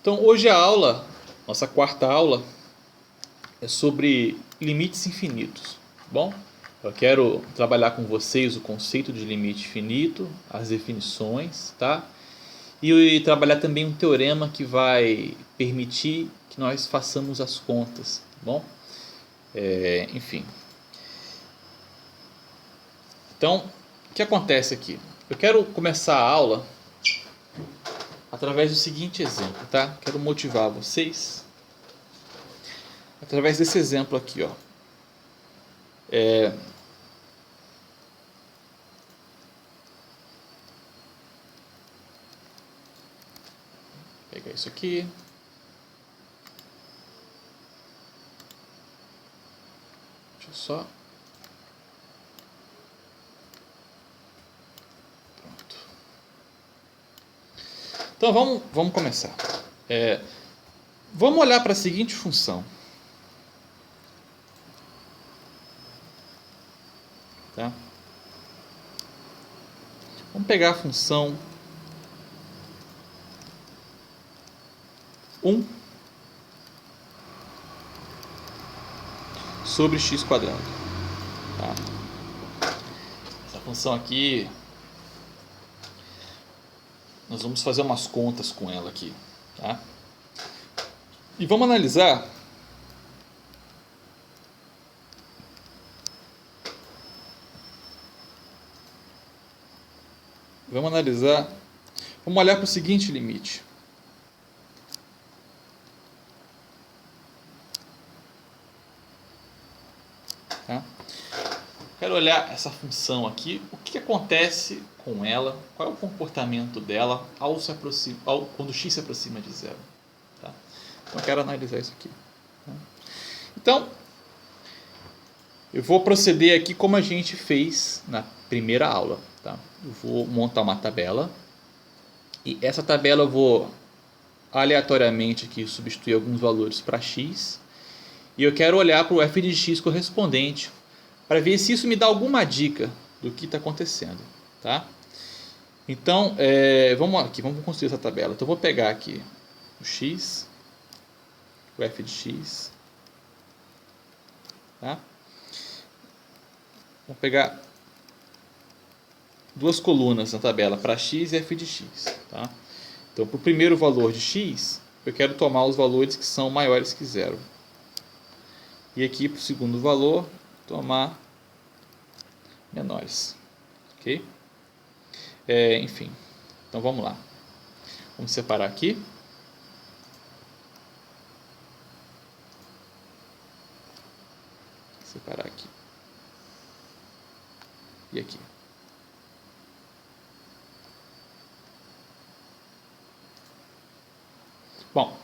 Então hoje a aula, nossa quarta aula, é sobre limites infinitos. Tá bom? Eu quero trabalhar com vocês o conceito de limite finito, as definições, tá? E trabalhar também um teorema que vai permitir que nós façamos as contas, tá bom? Enfim. Então, o que acontece aqui? Eu quero começar a aula através do seguinte exemplo, tá? Quero motivar vocês através desse exemplo aqui, ó. Vou pegar isso aqui. Deixa eu só. Pronto. Então vamos começar. Vamos olhar para a seguinte função. Tá? Vamos pegar a função 1 sobre x quadrado. Tá? Essa função aqui, nós vamos fazer umas contas com ela aqui. Tá? E vamos analisar vamos olhar para o seguinte limite. Tá? Quero olhar essa função aqui, o que acontece com ela, qual é o comportamento dela quando x se aproxima de zero. Tá? Então eu quero analisar isso aqui. Tá? Então, eu vou proceder aqui como a gente fez na primeira aula. Tá? Eu vou montar uma tabela e essa tabela eu vou aleatoriamente aqui substituir alguns valores para x e eu quero olhar para o f de x correspondente para ver se isso me dá alguma dica do que está acontecendo. Tá? Então, vamos construir essa tabela. Então, eu vou pegar aqui o x, o f de x. Tá? Vamos pegar duas colunas na tabela para x e f de x. Tá? Então, para o primeiro valor de x, eu quero tomar os valores que são maiores que zero. E aqui para o segundo valor, tomar menores. Ok? Enfim, então vamos lá. Vamos separar aqui. Separar aqui. E aqui. Bom,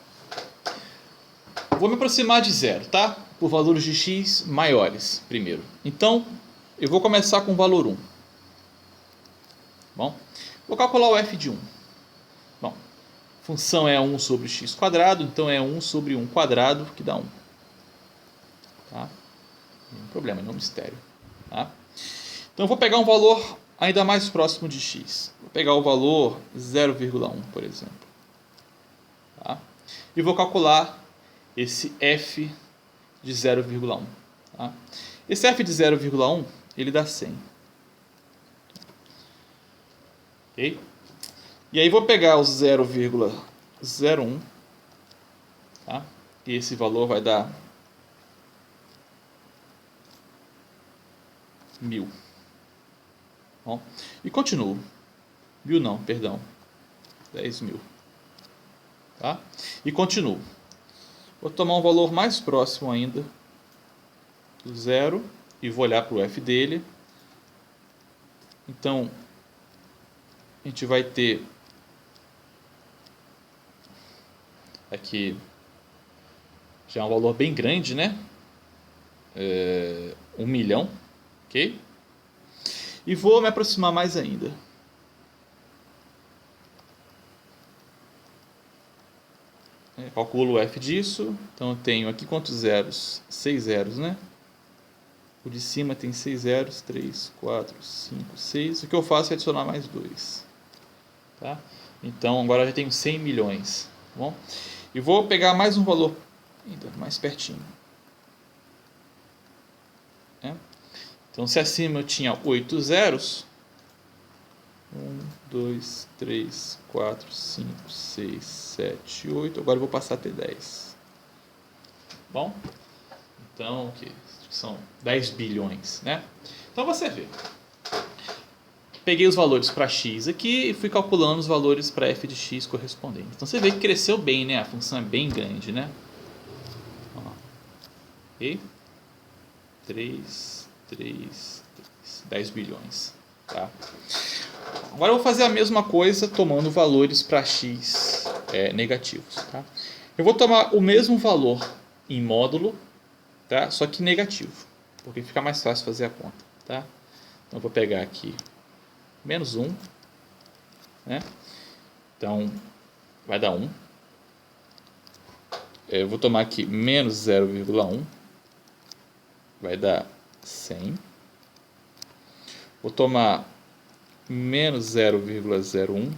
vou me aproximar de zero, tá? Por valores de x maiores primeiro. Então, eu vou começar com o valor 1. Bom, vou calcular o f de 1. Bom, a função é 1 sobre x quadrado, então é 1 sobre 1 quadrado que dá 1. Tá? Nenhum problema, nenhum mistério. Tá? Então eu vou pegar um valor ainda mais próximo de x. Vou pegar o valor 0,1, por exemplo. Tá? E vou calcular esse f de 0,1. Tá? Esse f de 0,1 ele dá 100. Okay? E aí vou pegar o 0,01. Tá? E esse valor vai dar 1000. Bom, e continuo. 1000 não, perdão. 10.000. Tá? E continuo. Vou tomar um valor mais próximo ainda do zero e vou olhar para o f dele. Então, a gente vai ter aqui já é um valor bem grande, né? 1 milhão, ok? E vou me aproximar mais ainda. Calculo o f disso. Então eu tenho aqui quantos zeros? 6 zeros, né? O de cima tem 6 zeros, 3, 4, 5, 6. O que eu faço é adicionar mais 2. Tá? Então agora eu já tenho 100 milhões. bom? E vou pegar mais um valor ainda mais pertinho. Então, se acima eu tinha 8 zeros, 1, 2, 3, 4, 5, 6, 7, 8. Agora eu vou passar a ter 10. Bom? Então, o que? São 10 bilhões, né? Então, você vê. Peguei os valores para x aqui e fui calculando os valores para f de x correspondentes. Então, você vê que cresceu bem, né? A função é bem grande, né? Ó. E 3, 10 bilhões. Tá? Agora eu vou fazer a mesma coisa tomando valores para x negativos. Tá? Eu vou tomar o mesmo valor em módulo, tá? Só que negativo, porque fica mais fácil fazer a conta. Tá? Então eu vou pegar aqui menos 1, né? Então vai dar 1. Eu vou tomar aqui menos 0,1, vai dar 100. Vou tomar menos 0,01,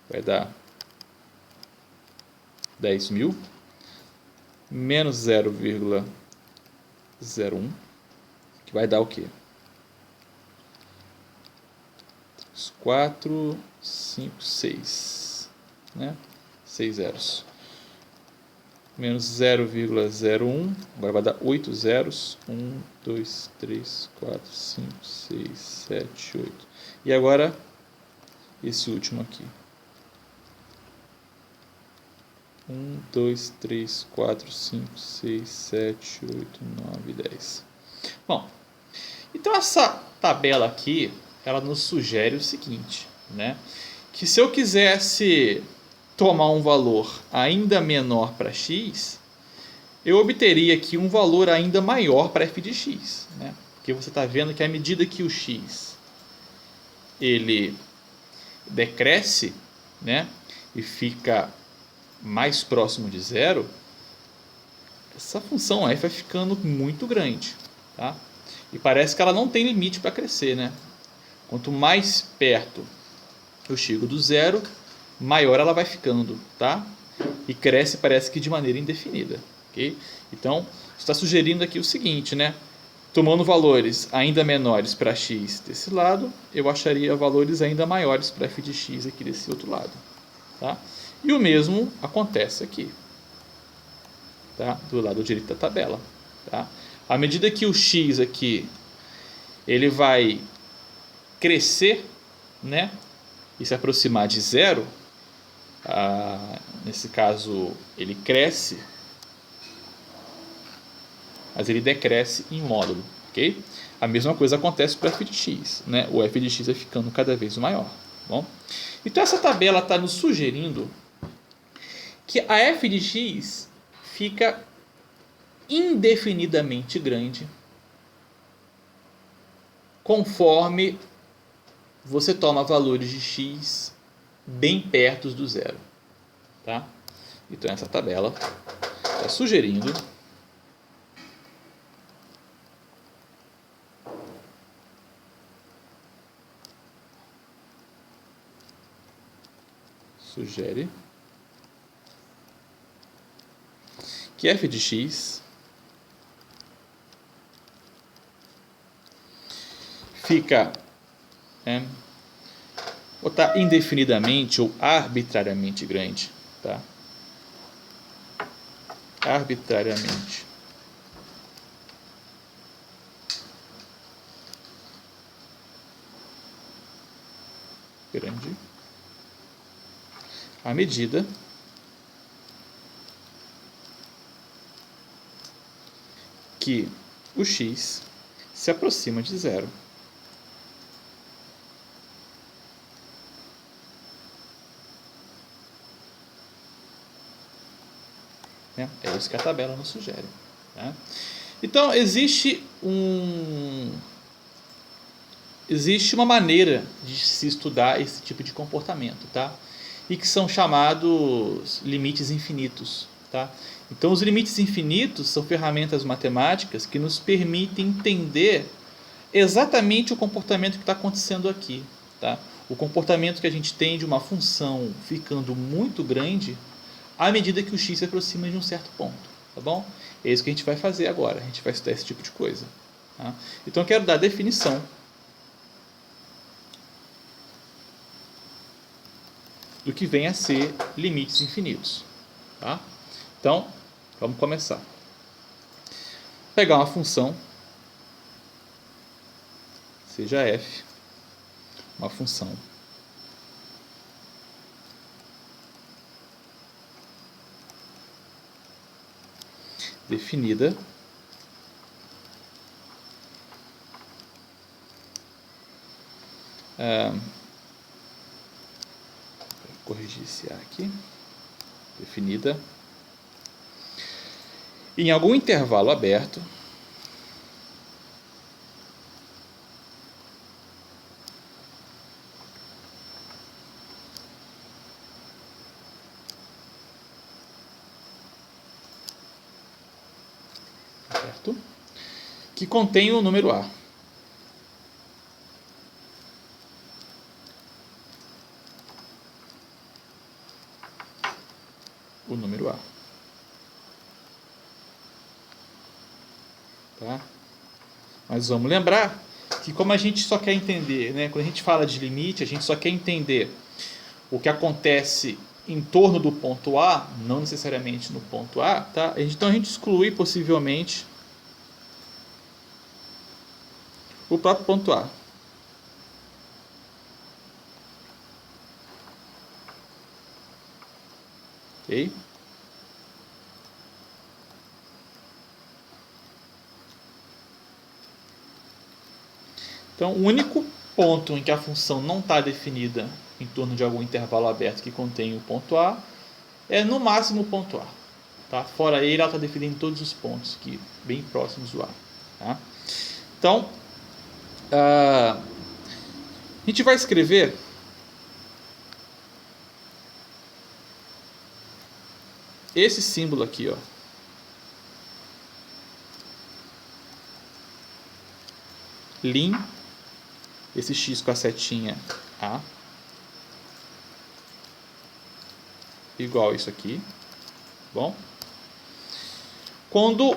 vai dar 10.000. Menos 0,01, que vai dar o quê? 4, 5, 6, né? 6 zeros. Menos 0,01, agora vai dar 8 zeros. 1, 2, 3, 4, 5, 6, 7, 8. E agora, esse último aqui. 1, 2, 3, 4, 5, 6, 7, 8, 9, 10. Bom, então essa tabela aqui, ela nos sugere o seguinte, né? Que se eu quisesse tomar um valor ainda menor para x, eu obteria aqui um valor ainda maior para f de x, né? Porque você está vendo que à medida que o x ele decresce, né? E fica mais próximo de zero, essa função f vai ficando muito grande, tá? E parece que ela não tem limite para crescer, né? Quanto mais perto eu chego do zero, maior ela vai ficando, tá? E cresce, parece que de maneira indefinida, ok? Então, está sugerindo aqui o seguinte, né? Tomando valores ainda menores para x desse lado, eu acharia valores ainda maiores para f de x aqui desse outro lado, tá? E o mesmo acontece aqui, tá? Do lado direito da tabela, tá? À medida que o x aqui ele vai crescer, né? E se aproximar de zero, nesse caso ele cresce, mas ele decresce em módulo, ok? A mesma coisa acontece para o f de x, né? O f de x vai ficando cada vez maior, bom? Então essa tabela está nos sugerindo que a f de x fica indefinidamente grande conforme você toma valores de x bem perto do zero, tá? Então essa tabela está sugerindo que f de x fica ou está indefinidamente ou arbitrariamente grande, tá? Arbitrariamente grande à medida que o x se aproxima de zero. É isso que a tabela nos sugere, tá? Então, existe uma maneira de se estudar esse tipo de comportamento, tá? E que são chamados limites infinitos, tá? Então, os limites infinitos são ferramentas matemáticas que nos permitem entender exatamente o comportamento que está acontecendo aqui, tá? O comportamento que a gente tem de uma função ficando muito grande à medida que o x se aproxima de um certo ponto, tá bom? É isso que a gente vai fazer agora, a gente vai estudar esse tipo de coisa. Tá? Então eu quero dar a definição do que vem a ser limites infinitos. Tá? Então, vamos começar. Pegar uma função, seja f, uma função definida corrigir esse A aqui, definida em algum intervalo aberto certo? Que contém o número A. O número A. Tá? Mas vamos lembrar que como a gente só quer entender, né, quando a gente fala de limite, a gente só quer entender o que acontece em torno do ponto A, não necessariamente no ponto A, tá? Então a gente exclui possivelmente o próprio ponto A. Ok? Então, o único ponto em que a função não está definida em torno de algum intervalo aberto que contém o ponto A é no máximo o ponto A. Tá? Fora ele, ela está definida em todos os pontos aqui, bem próximos do A. Tá? Então, a gente vai escrever esse símbolo aqui, ó. Lim, esse x com a setinha A, igual a isso aqui. Bom? Quando,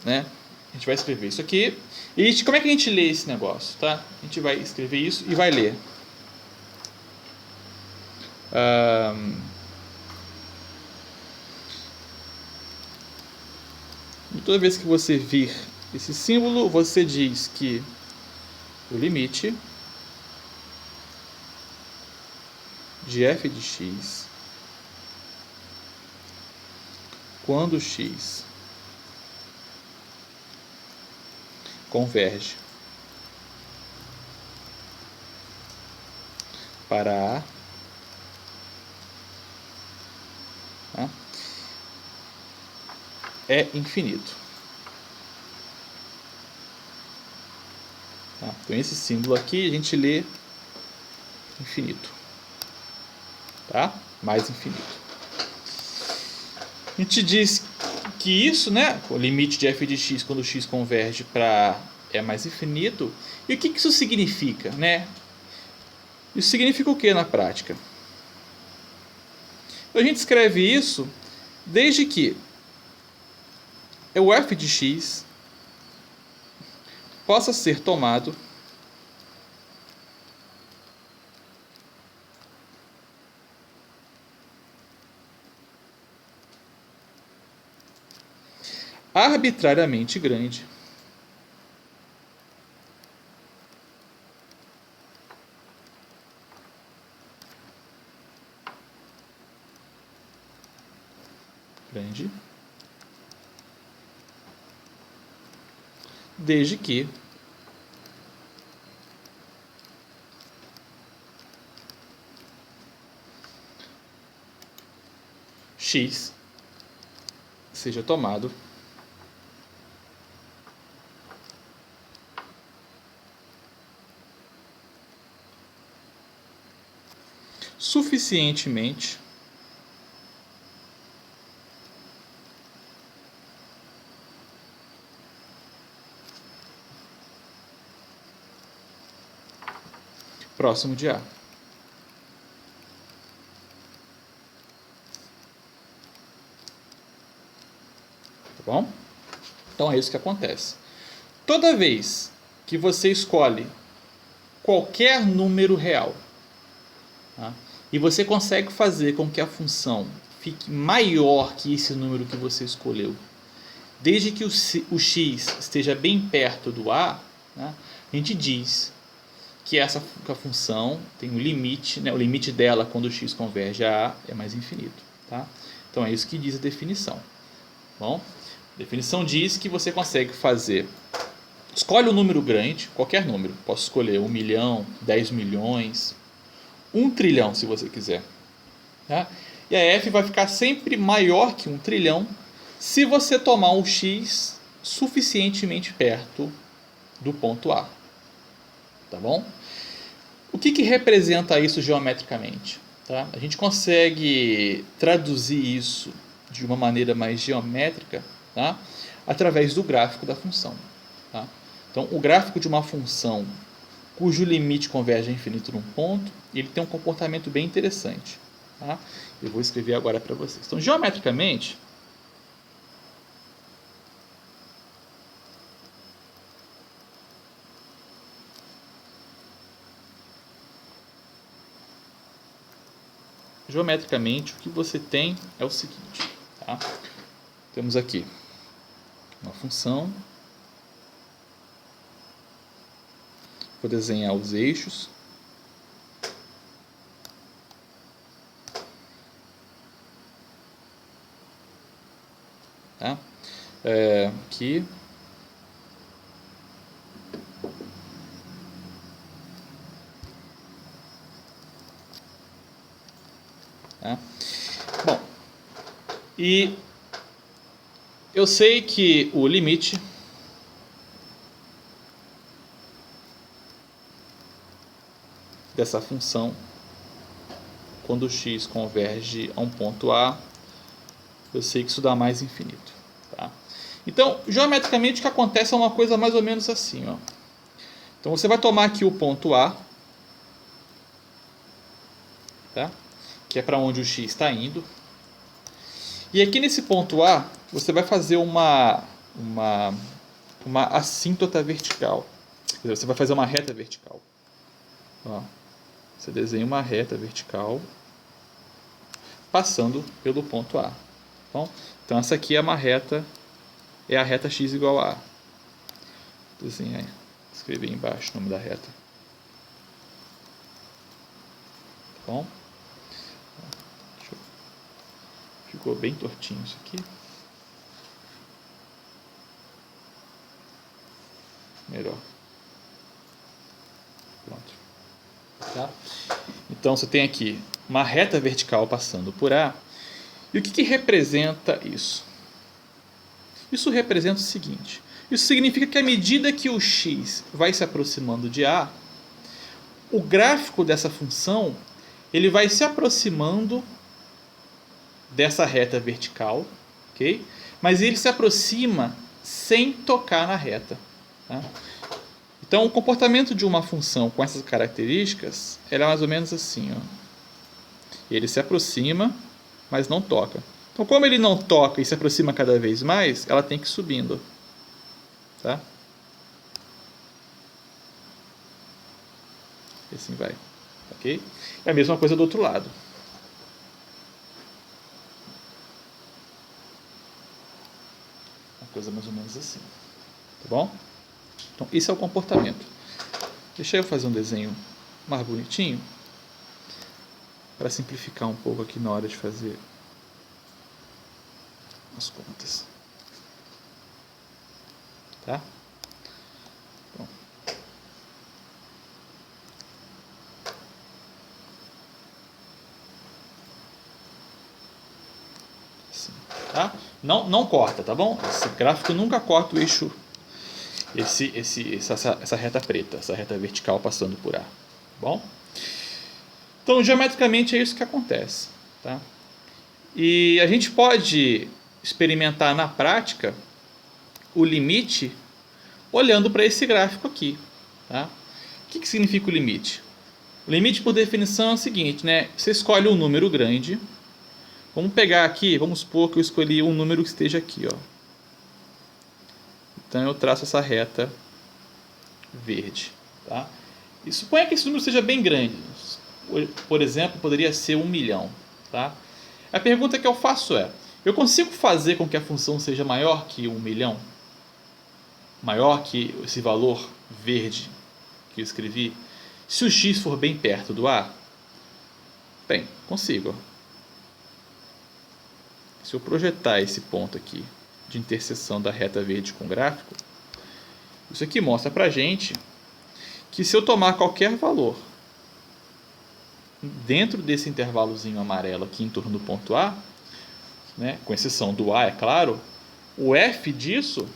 né, a gente vai escrever isso aqui. E como é que a gente lê esse negócio? Tá? A gente vai escrever isso e vai ler. Toda vez que você vir esse símbolo, você diz que o limite de f de x quando x converge para A, tá? É infinito. Tá? Então esse símbolo aqui a gente lê infinito. Tá? Mais infinito. A gente diz que isso, né, o limite de f de x quando x converge para é mais infinito. E o que isso significa, né? Isso significa o que na prática? A gente escreve isso desde que o f de x possa ser tomado arbitrariamente grande desde que x seja tomado suficientemente próximo de A. Tá bom? Então é isso que acontece. Toda vez que você escolhe qualquer número real, tá? E você consegue fazer com que a função fique maior que esse número que você escolheu, desde que o x esteja bem perto do a, né, a gente diz que que a função tem um limite, né, o limite dela quando o x converge a é mais infinito. Tá? Então é isso que diz a definição. Bom, a definição diz que você consegue fazer... Escolhe um número grande, qualquer número. Posso escolher 1 milhão, 10 milhões, 1 trilhão se você quiser. Tá? E a f vai ficar sempre maior que 1 trilhão se você tomar um x suficientemente perto do ponto A. Tá bom? O que representa isso geometricamente? Tá? A gente consegue traduzir isso de uma maneira mais geométrica, tá? Através do gráfico da função. Tá? Então, o gráfico de uma função cujo limite converge a infinito num ponto, ele tem um comportamento bem interessante. Tá? Eu vou escrever agora para vocês. Então, geometricamente, o que você tem é o seguinte. Tá? Temos aqui uma função. Vou desenhar os eixos. Tá? Aqui. Tá? Bom, e eu sei que o limite dessa função, quando o x converge a um ponto A, eu sei que isso dá mais infinito. Tá? Então, geometricamente, o que acontece é uma coisa mais ou menos assim. Ó. Então, você vai tomar aqui o ponto A, tá? Que é para onde o x está indo. E aqui nesse ponto A, você vai fazer uma assíntota vertical. Quer dizer, você vai fazer uma reta vertical. Ó, você desenha uma reta vertical passando pelo ponto A. Bom, então essa aqui é uma reta, é a reta x igual a A. Desenhar, escrever embaixo o nome da reta. Tá bom? Ficou bem tortinho isso aqui. Melhor. Pronto. Tá? Então você tem aqui uma reta vertical passando por A. E o que representa isso? Isso representa o seguinte. Isso significa que à medida que o x vai se aproximando de A, o gráfico dessa função ele vai se aproximando dessa reta vertical, ok? Mas ele se aproxima sem tocar na reta. Tá? Então, o comportamento de uma função com essas características é mais ou menos assim. Ó. Ele se aproxima, mas não toca. Então, como ele não toca e se aproxima cada vez mais, ela tem que ir subindo. Tá? E assim vai. Ok? É a mesma coisa do outro lado. Uma coisa mais ou menos assim. Tá bom? Então, isso é o comportamento. Deixa eu fazer um desenho mais bonitinho para simplificar um pouco aqui na hora de fazer as contas. Tá? Bom. Assim, tá? Não corta, tá bom? Esse gráfico nunca corta o eixo, essa reta preta, essa reta vertical passando por A. Tá bom? Então, geometricamente é isso que acontece. Tá? E a gente pode experimentar na prática o limite olhando para esse gráfico aqui. Tá? O que significa o limite? O limite por definição é o seguinte, né? Você escolhe um número grande. Vamos pegar aqui, vamos supor que eu escolhi um número que esteja aqui, ó. Então eu traço essa reta verde, tá? E suponha que esse número seja bem grande. Por exemplo, poderia ser 1 milhão, tá? A pergunta que eu faço é: eu consigo fazer com que a função seja maior que 1 milhão? Maior que esse valor verde que eu escrevi? Se o x for bem perto do a? Bem, consigo. Se eu projetar esse ponto aqui de interseção da reta verde com o gráfico, isso aqui mostra pra gente que se eu tomar qualquer valor dentro desse intervalozinho amarelo aqui em torno do ponto A, né, com exceção do A, é claro, o f disso,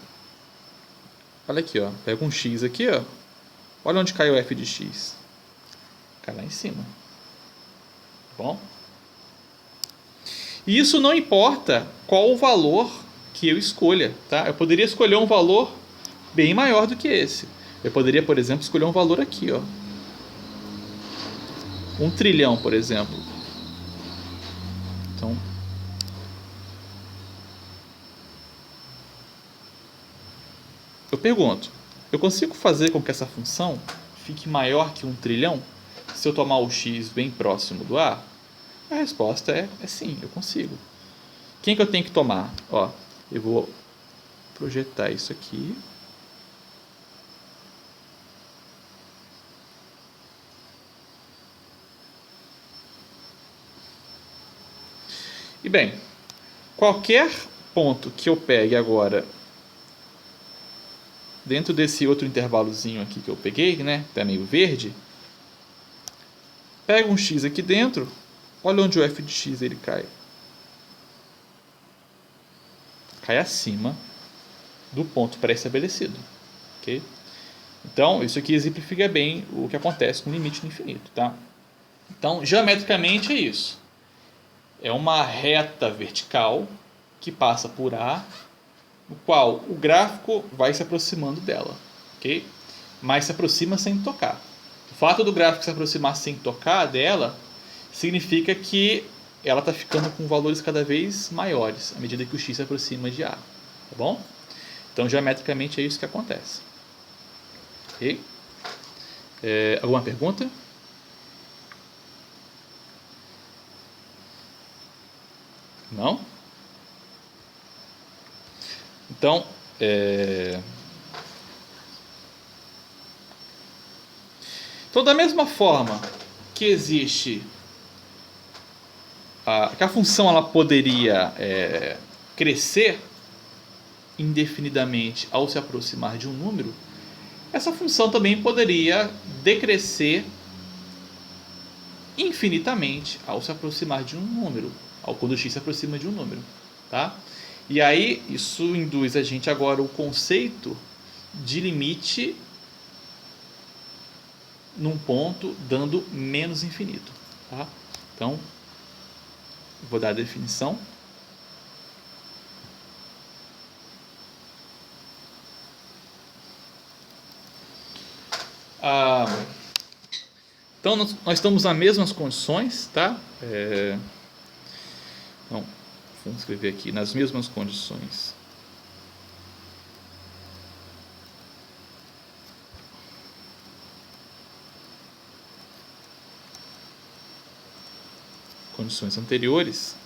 olha aqui, ó, pega um x aqui, ó, olha onde cai o f de x, cai lá em cima, bom? E isso não importa qual o valor que eu escolha, tá? Eu poderia escolher um valor bem maior do que esse. Eu poderia, por exemplo, escolher um valor aqui, ó, 1 trilhão, por exemplo. Então, eu pergunto, eu consigo fazer com que essa função fique maior que 1 trilhão se eu tomar o x bem próximo do a? A resposta é sim, eu consigo. Quem que eu tenho que tomar? Ó, eu vou projetar isso aqui. E bem, qualquer ponto que eu pegue agora dentro desse outro intervalozinho aqui que eu peguei, né, tá meio verde, pega um x aqui dentro, olha onde o f de x ele cai. Cai acima do ponto pré-estabelecido, ok? Então, isso aqui exemplifica bem o que acontece com o limite no infinito, tá? Então, geometricamente é isso. É uma reta vertical que passa por A, no qual o gráfico vai se aproximando dela, ok? Mas se aproxima sem tocar. O fato do gráfico se aproximar sem tocar dela significa que ela está ficando com valores cada vez maiores à medida que o x se aproxima de A, tá bom? Então, geometricamente é isso que acontece. Ok? Alguma pergunta? Não? Então, então, da mesma forma que existe que a função ela poderia crescer indefinidamente ao se aproximar de um número, essa função também poderia decrescer infinitamente ao se aproximar de um número, quando o x se aproxima de um número, tá? E aí isso induz a gente agora o conceito de limite num ponto dando menos infinito, tá? Então, vou dar a definição. Então, nós estamos nas mesmas condições, tá? Então, vamos escrever aqui, nas mesmas condições. Condições anteriores.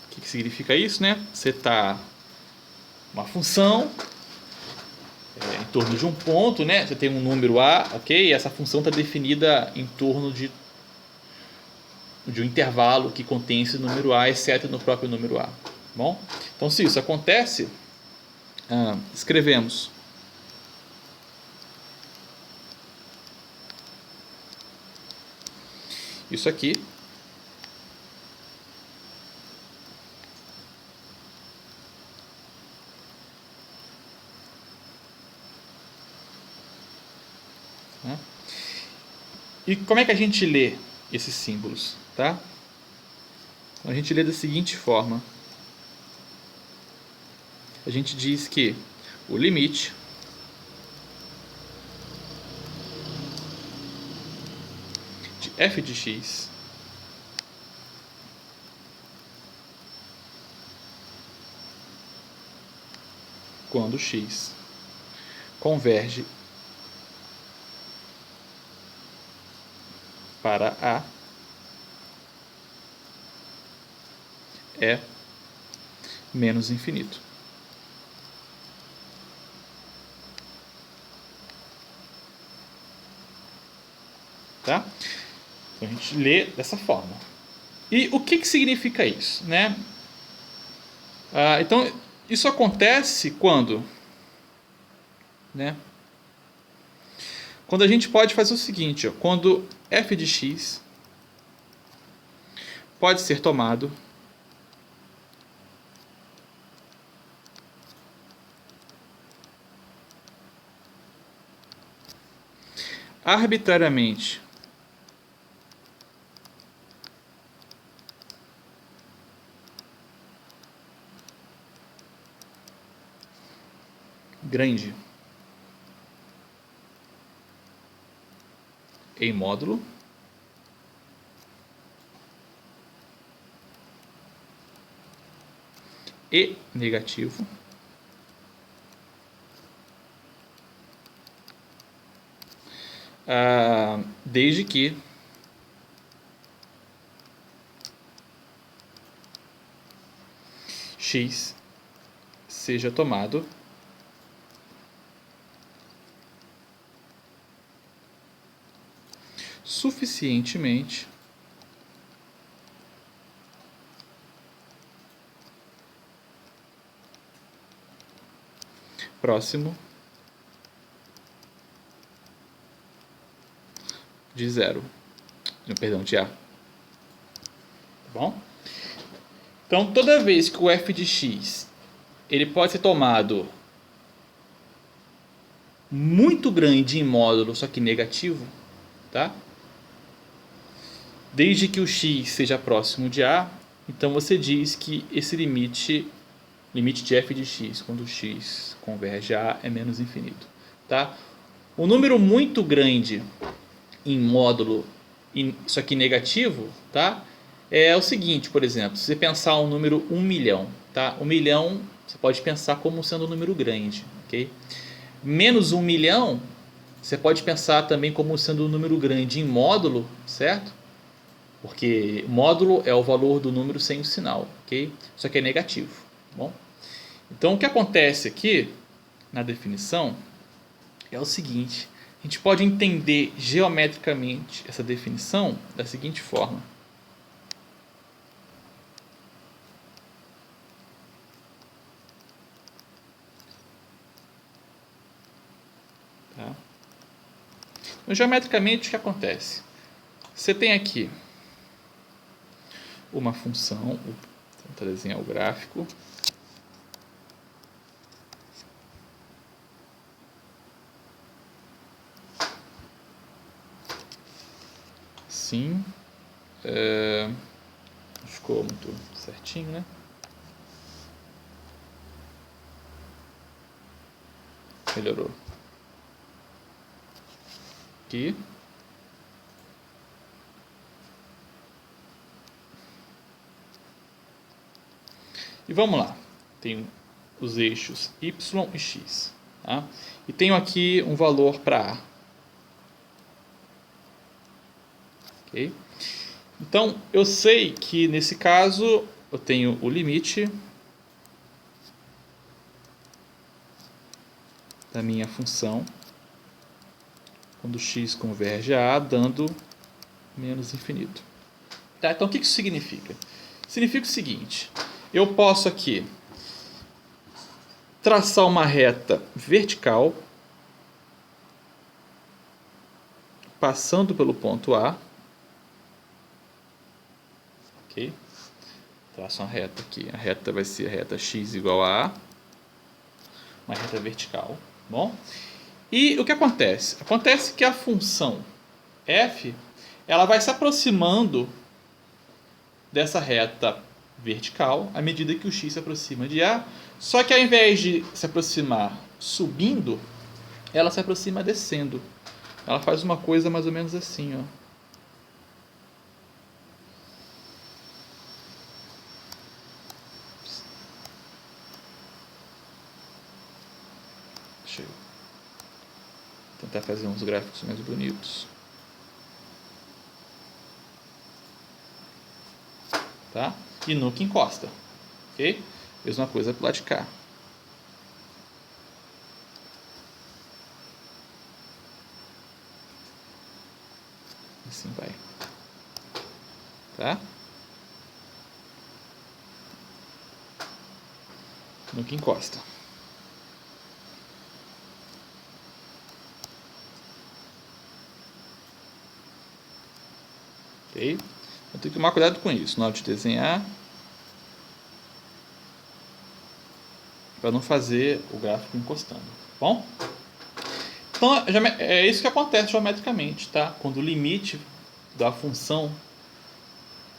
O que significa isso, né? Você está uma função em torno de um ponto, né? Você tem um número A, ok? E essa função está definida em torno de um intervalo que contém esse número A, exceto no próprio número A. Bom? Então, se isso acontece, escrevemos isso aqui. E como é que a gente lê esses símbolos, tá? A gente lê da seguinte forma. A gente diz que o limite f de x quando x converge para A é menos infinito. Tá? Então a gente lê dessa forma. E o que significa isso, né? Então isso acontece quando, né? Quando a gente pode fazer o seguinte, ó, quando f de x pode ser tomado arbitrariamente grande em módulo e negativo desde que x seja tomado suficientemente próximo de zero, perdão, de A. Tá bom? Então, toda vez que o f de x ele pode ser tomado muito grande em módulo, só que negativo, tá? Desde que o x seja próximo de A, então você diz que esse limite de f de x, quando x converge a A, é menos infinito, tá? Um número muito grande em módulo, isso aqui negativo, tá? É o seguinte, por exemplo, se você pensar um número 1 milhão, tá? 1 milhão você pode pensar como sendo um número grande, ok? Menos 1 milhão você pode pensar também como sendo um número grande em módulo, certo? Porque módulo é o valor do número sem o sinal, ok? Só que é negativo, tá bom? Então o que acontece aqui na definição é o seguinte: a gente pode entender geometricamente essa definição da seguinte forma. Tá? Então, geometricamente, o que acontece? Você tem aqui uma função, vou tentar desenhar o gráfico. Sim. Ficou muito certinho, né? Melhorou. Aqui. E vamos lá. Tenho os eixos y e x. Tá? E tenho aqui um valor para A. Okay? Então, eu sei que nesse caso eu tenho o limite da minha função quando x converge a A, dando menos infinito. Tá? Então, o que isso significa? Significa o seguinte: eu posso aqui traçar uma reta vertical passando pelo ponto A. Ok? Traço uma reta aqui. A reta vai ser a reta x igual a A. Uma reta vertical. Bom? E o que acontece? Acontece que a função f ela vai se aproximando dessa reta vertical à medida que o x se aproxima de A. Só que ao invés de se aproximar subindo, ela se aproxima descendo. Ela faz uma coisa mais ou menos assim, ó. Deixa eu tentar fazer uns gráficos mais bonitos. Tá? E nunca encosta. Ok? Mesma coisa pro lado de cá. Assim vai. Tá? Nunca encosta. Ok? Eu tenho que tomar cuidado com isso na hora de desenhar, para não fazer o gráfico encostando. Bom? Então é isso que acontece geometricamente, tá? Quando o limite da função,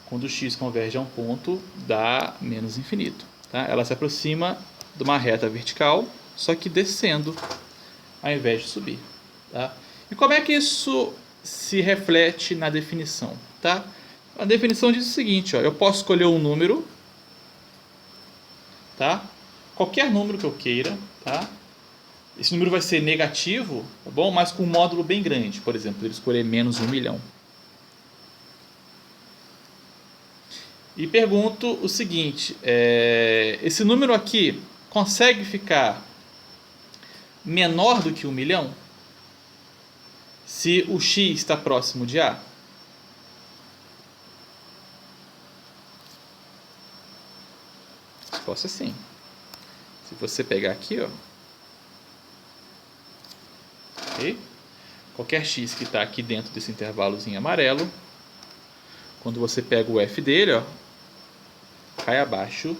quando o x converge a um ponto, dá menos infinito. Tá? Ela se aproxima de uma reta vertical, só que descendo ao invés de subir. Tá? E como é que isso se reflete na definição? Tá? A definição diz o seguinte, ó, eu posso escolher um número, tá? Qualquer número que eu queira, tá? Esse número vai ser negativo, tá bom? Mas com um módulo bem grande, por exemplo, ele escolher menos 1 milhão. E pergunto o seguinte, esse número aqui consegue ficar menor do que 1 milhão? Se o x está próximo de A? A resposta é sim. Se você pegar aqui, ó, okay? Qualquer x que está aqui dentro desse intervalozinho amarelo, quando você pega o f dele, ó, cai abaixo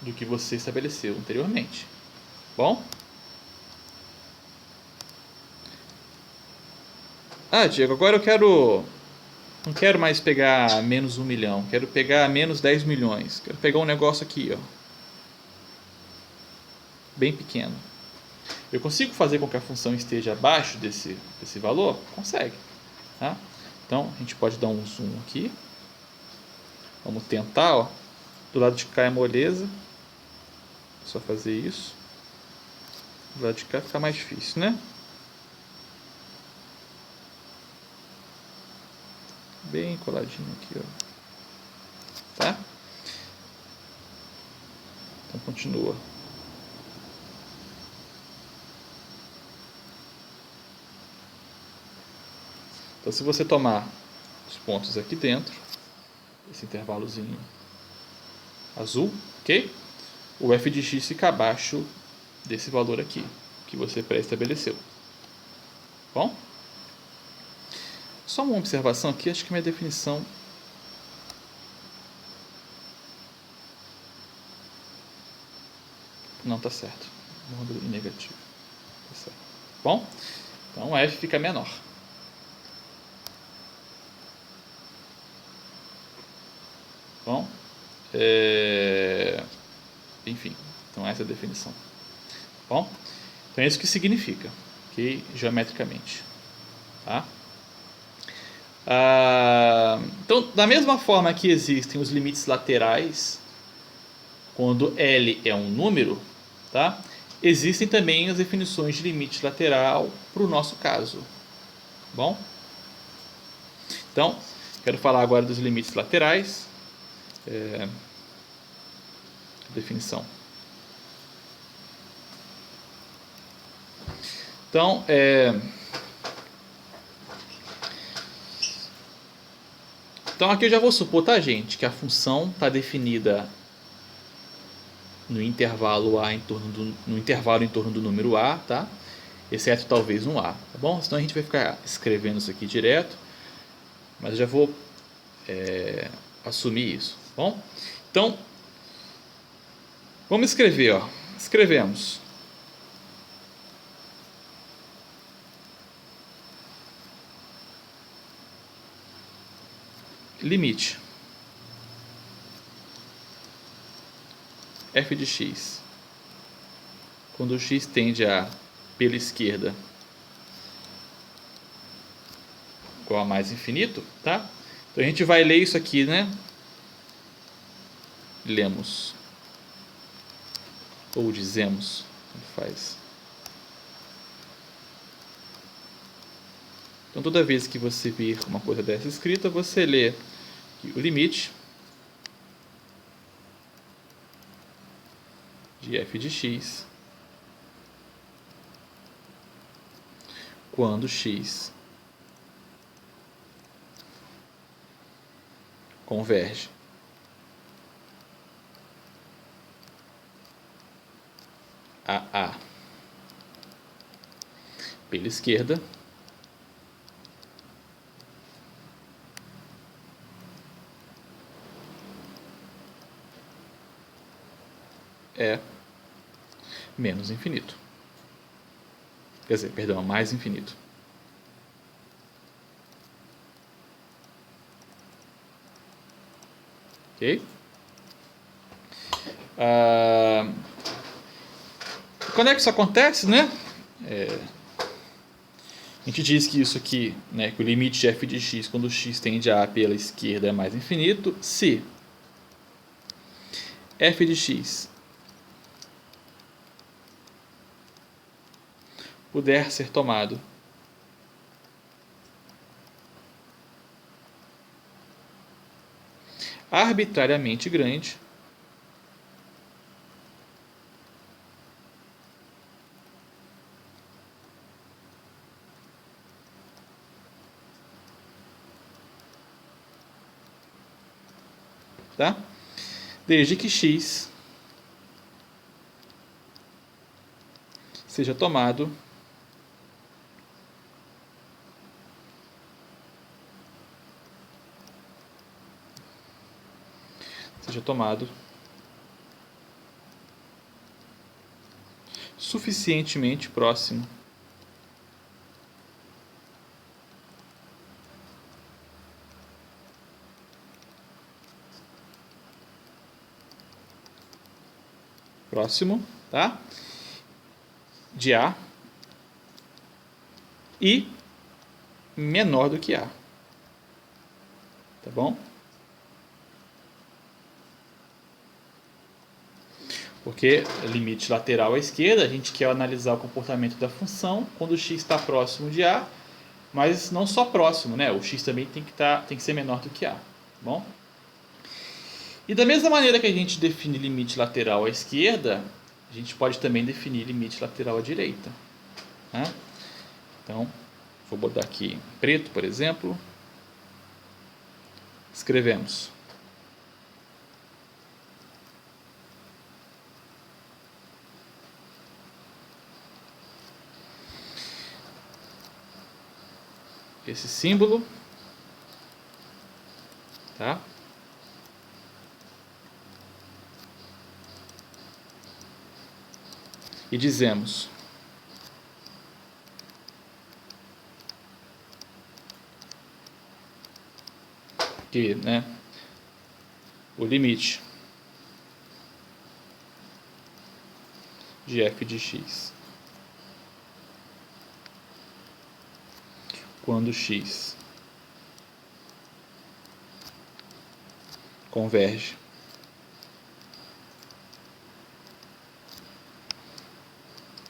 do que você estabeleceu anteriormente. Bom? Ah, Diego, agora eu não quero mais pegar menos 1 milhão, quero pegar menos 10 milhões. Quero pegar um negócio aqui, ó, bem pequeno. Eu consigo fazer com que a função esteja abaixo desse valor? Consegue. Tá? Então, a gente pode dar um zoom aqui. Vamos tentar, ó. Do lado de cá é moleza. Só fazer isso. Do lado de cá fica mais difícil, né? Bem coladinho aqui, ó. Tá? Então, continua. Então, se você tomar os pontos aqui dentro, esse intervalozinho azul, ok? O f de x fica abaixo desse valor aqui, que você pré-estabeleceu. Bom? Só uma observação aqui, acho que minha definição não está certo. Módulo negativo. Tá certo. Bom? Então, f fica menor. Bom, enfim, então essa é a definição. Bom, então é isso que significa, ok? Geometricamente. Tá? Então, da mesma forma que existem os limites laterais, quando L é um número, tá? Existem também as definições de limite lateral para o nosso caso. Bom? Então, quero falar agora dos limites laterais. Definição. Então, aqui eu já vou supor, tá, gente, que a função está definida no intervalo A no intervalo em torno do número A, tá? Exceto talvez um A, tá bom? Senão a gente vai ficar escrevendo isso aqui direto, mas eu já vou assumir isso, tá bom? Então, vamos escrever, ó. Escrevemos. Limite f de x, quando o x tende a, pela esquerda, igual a mais infinito, tá? Então a gente vai ler isso aqui, né? Lemos, ou dizemos, tanto faz. Então, toda vez que você vir uma coisa dessa escrita, você lê que o limite de f de x quando x converge a A pela esquerda é menos infinito. Quer dizer, perdão, mais infinito. Ok? Quando é que isso acontece, né? A gente diz que isso aqui, né, que o limite de f de x quando x tende a pela esquerda é mais infinito, se f de x puder ser tomado arbitrariamente grande, tá? Desde que x seja tomado suficientemente próximo tá? De A e menor do que A. Tá bom? Porque limite lateral à esquerda, a gente quer analisar o comportamento da função quando o x está próximo de A, mas não só próximo, né? O x também tem que ser menor do que A. Tá bom? E da mesma maneira que a gente define limite lateral à esquerda, a gente pode também definir limite lateral à direita. Né? Então, vou botar aqui em preto, por exemplo. Escrevemos. Esse símbolo, tá? E dizemos que, né, o limite de f de x quando x converge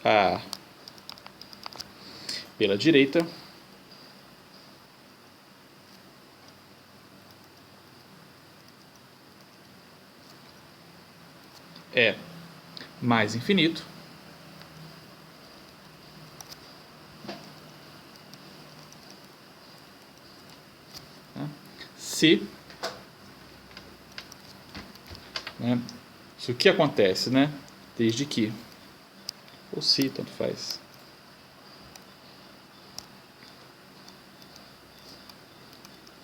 a pela direita é mais infinito se, né, isso que acontece, né, desde que, ou se, tanto faz,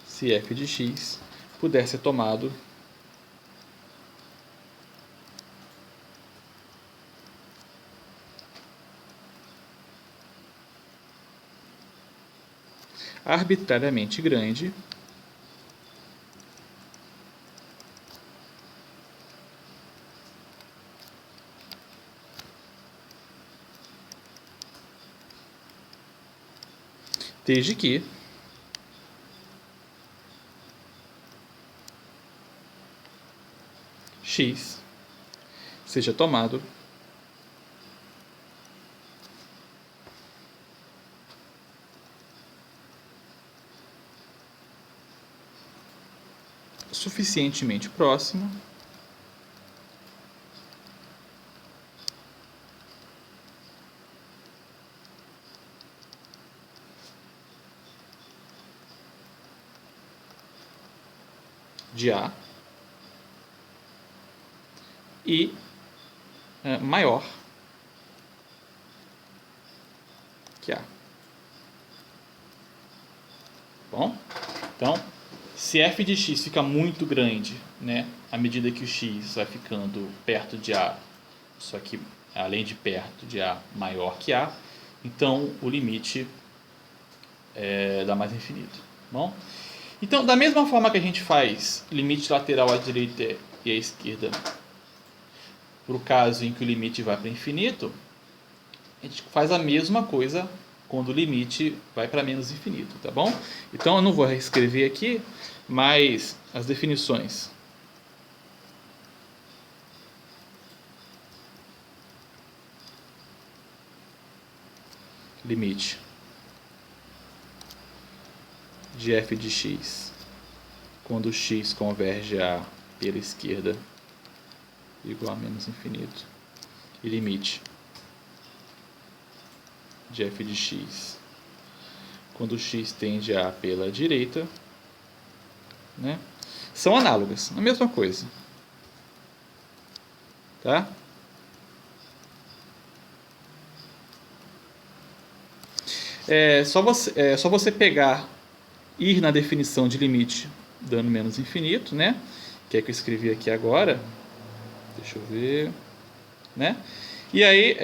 se f de x puder ser tomado arbitrariamente grande desde que x seja tomado suficientemente próximo de A e maior que A. Bom, então, se f de x fica muito grande, né, à medida que o x vai ficando perto de A, só que além de perto de A maior que A, então o limite dá mais infinito. Bom, então, da mesma forma que a gente faz limite lateral à direita e à esquerda para o caso em que o limite vai para infinito, a gente faz a mesma coisa quando o limite vai para menos infinito, tá bom? Então eu não vou reescrever aqui, mas as definições. Limite de f de x quando x converge a pela esquerda igual a menos infinito, e limite de f de x quando x tende a pela direita, né, são análogas, a mesma coisa, tá? É só você pegar, ir na definição de limite dando menos infinito, né, que é que eu escrevi aqui agora, deixa eu ver, né, e aí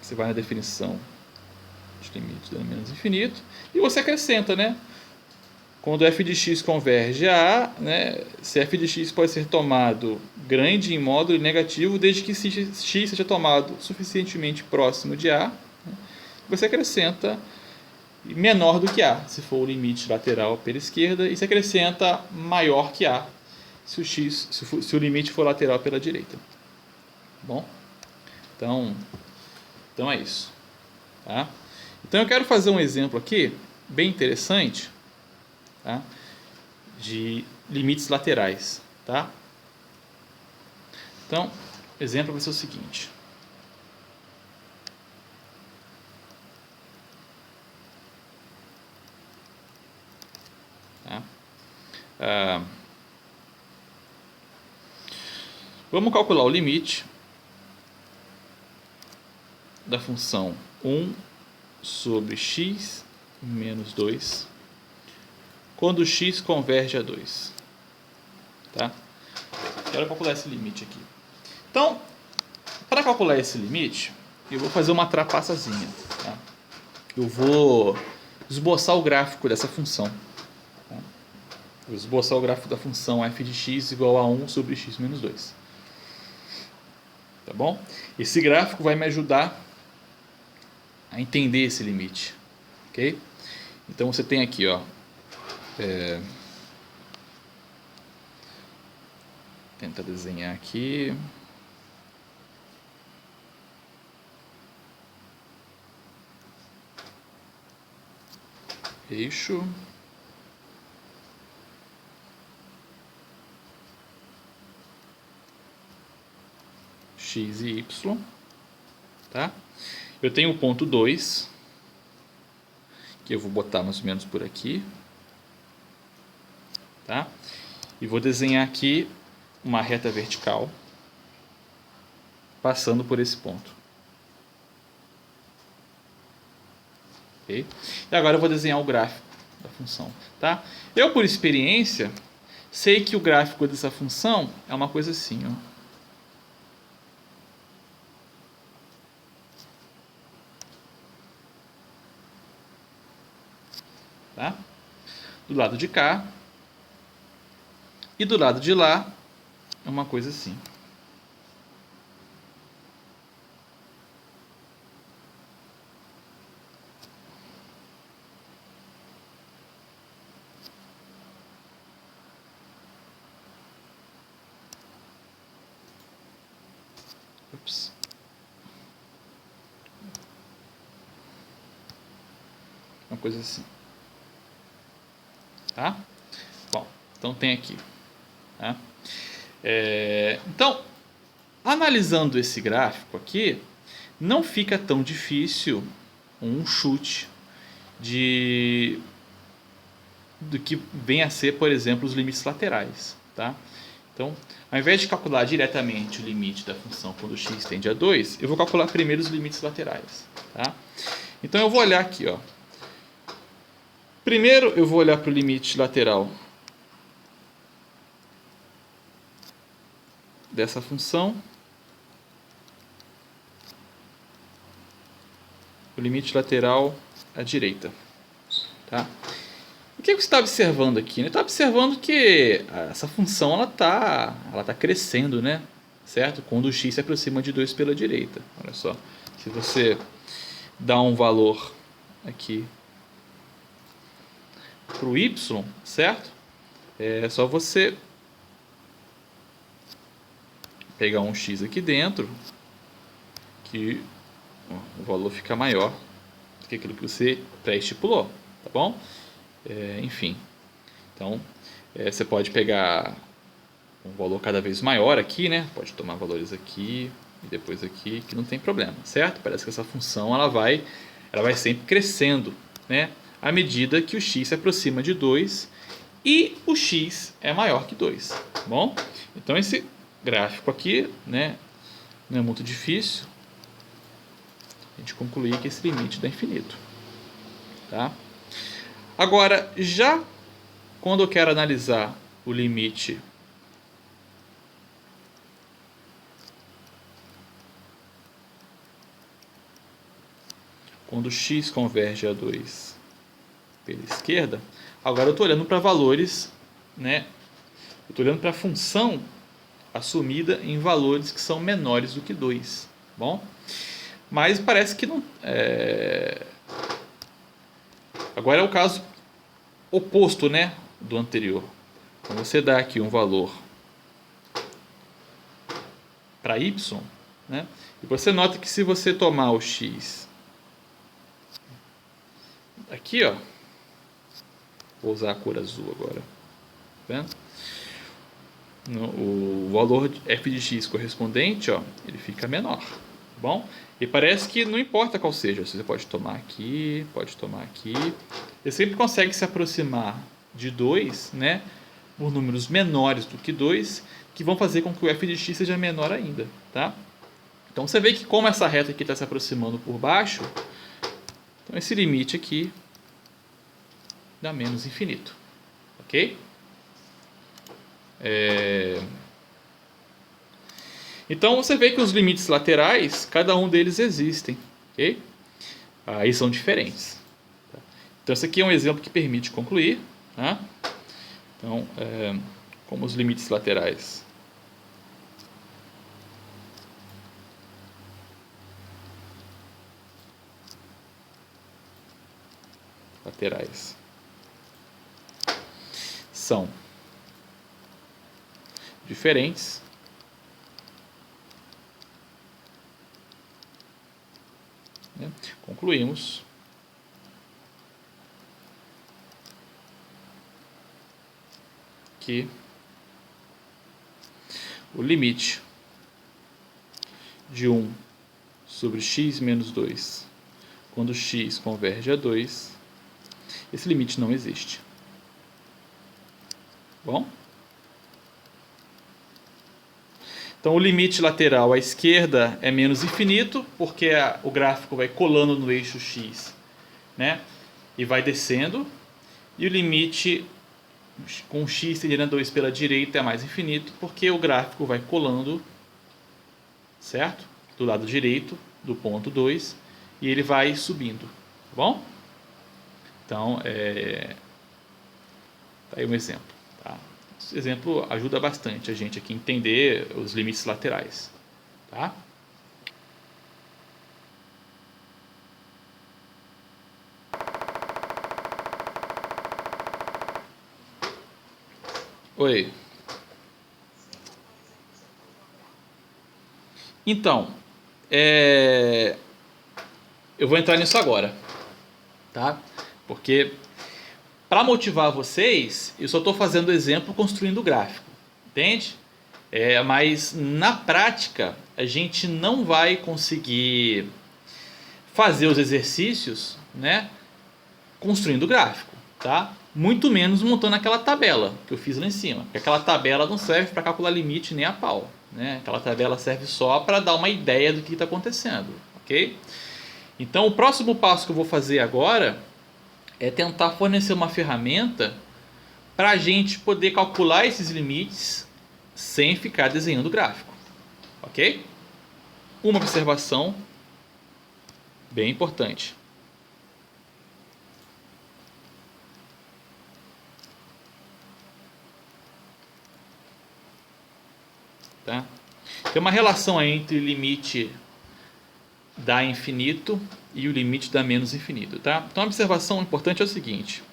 você vai na definição de limite dando menos infinito e você acrescenta, né, quando f de x converge a A, né, se f de x pode ser tomado grande em módulo negativo desde que x seja tomado suficientemente próximo de A, né, você acrescenta menor do que A, se for o limite lateral pela esquerda, e se acrescenta maior que A, se o limite for lateral pela direita. Bom, então é isso. Tá? Então eu quero fazer um exemplo aqui, bem interessante, tá, de limites laterais. Tá? Então, o exemplo vai ser o seguinte. Tá? Vamos calcular o limite da função 1 sobre x menos 2 quando x converge a 2. Tá? Quero calcular esse limite aqui. Então, para calcular esse limite, eu vou fazer uma trapaçazinha. Tá? Eu vou esboçar o gráfico dessa função. Tá? Vou esboçar o gráfico da função f de x igual a 1 sobre x menos 2. Tá bom? Esse gráfico vai me ajudar a entender esse limite. Ok? Então você tem aqui, ó, tentar desenhar aqui. Eixo. X e Y. Tá? Eu tenho o ponto 2, que eu vou botar mais ou menos por aqui. Tá? E vou desenhar aqui uma reta vertical passando por esse ponto. Okay? E agora eu vou desenhar o gráfico da função. Tá? Eu, por experiência, sei que o gráfico dessa função é uma coisa assim. Ó. Tá? Do lado de cá e do lado de lá é uma coisa assim. Ups. Uma coisa assim. Tá? Bom, Então tem aqui. Tá? Então, analisando esse gráfico aqui, não fica tão difícil um chute do que vem a ser, por exemplo, os limites laterais. Tá? Então, ao invés de calcular diretamente o limite da função quando x tende a 2, eu vou calcular primeiro os limites laterais. Tá? Então eu vou olhar aqui. Ó. Primeiro eu vou olhar para o limite lateral dessa função. O limite lateral à direita. Tá? O que você está observando aqui? Está observando que essa função ela tá crescendo, né? Certo? Quando o x se aproxima de 2 pela direita. Olha só. Se você dá um valor aqui para o y, certo? É só você pegar um x aqui dentro, que o valor fica maior do que aquilo que você pré-estipulou, tá bom? Enfim, então você pode pegar um valor cada vez maior aqui, né? Pode tomar valores aqui e depois aqui, que não tem problema, certo? Parece que essa função ela vai sempre crescendo, né? À medida que o x se aproxima de 2 e o x é maior que 2, tá bom? Então esse gráfico aqui, né, não é muito difícil a gente concluir que esse limite dá infinito, tá? Agora, já quando eu quero analisar o limite quando x converge a 2 pela esquerda, agora eu estou olhando para valores, né? Eu estou olhando para a função assumida em valores que são menores do que 2, bom? Mas parece que não... Agora é o caso oposto, né, do anterior. Então você dá aqui um valor para y, né? E você nota que se você tomar o x aqui, ó, vou usar a cor azul agora, tá vendo? O valor de f de x correspondente, ó, ele fica menor, tá bom? E parece que não importa qual seja, você pode tomar aqui, pode tomar aqui, ele sempre consegue se aproximar de 2, né, por números menores do que 2, que vão fazer com que o f de x seja menor ainda, tá? Então você vê que como essa reta aqui está se aproximando por baixo, então esse limite aqui dá menos infinito, ok? Então você vê que os limites laterais, cada um deles existem, ok? Aí são diferentes. Então esse aqui é um exemplo que permite concluir, tá? Então, como os limites laterais são diferentes, né? Concluímos que o limite de 1 sobre x menos 2, quando x converge a 2, esse limite não existe. Bom? Então o limite lateral à esquerda é menos infinito, porque o gráfico vai colando no eixo x, né? E vai descendo. E o limite com x tendendo a 2 pela direita é mais infinito, porque o gráfico vai colando, certo? Do lado direito do ponto 2, e ele vai subindo, tá bom? Então, tá aí um exemplo. Tá? Esse exemplo ajuda bastante a gente aqui a entender os limites laterais. Tá? Oi. Então, eu vou entrar nisso agora, tá? Porque para motivar vocês, eu só estou fazendo exemplo construindo o gráfico, entende? Mas na prática, a gente não vai conseguir fazer os exercícios, né, construindo o gráfico, tá? Muito menos montando aquela tabela que eu fiz lá em cima. Porque aquela tabela não serve para calcular limite nem a pau, né? Aquela tabela serve só para dar uma ideia do que está acontecendo, ok? Então o próximo passo que eu vou fazer agora é tentar fornecer uma ferramenta para a gente poder calcular esses limites sem ficar desenhando o gráfico, ok? Uma observação bem importante. Tá? Tem uma relação aí entre o limite da infinito e o limite da menos infinito. Tá? Então a observação importante é o seguinte.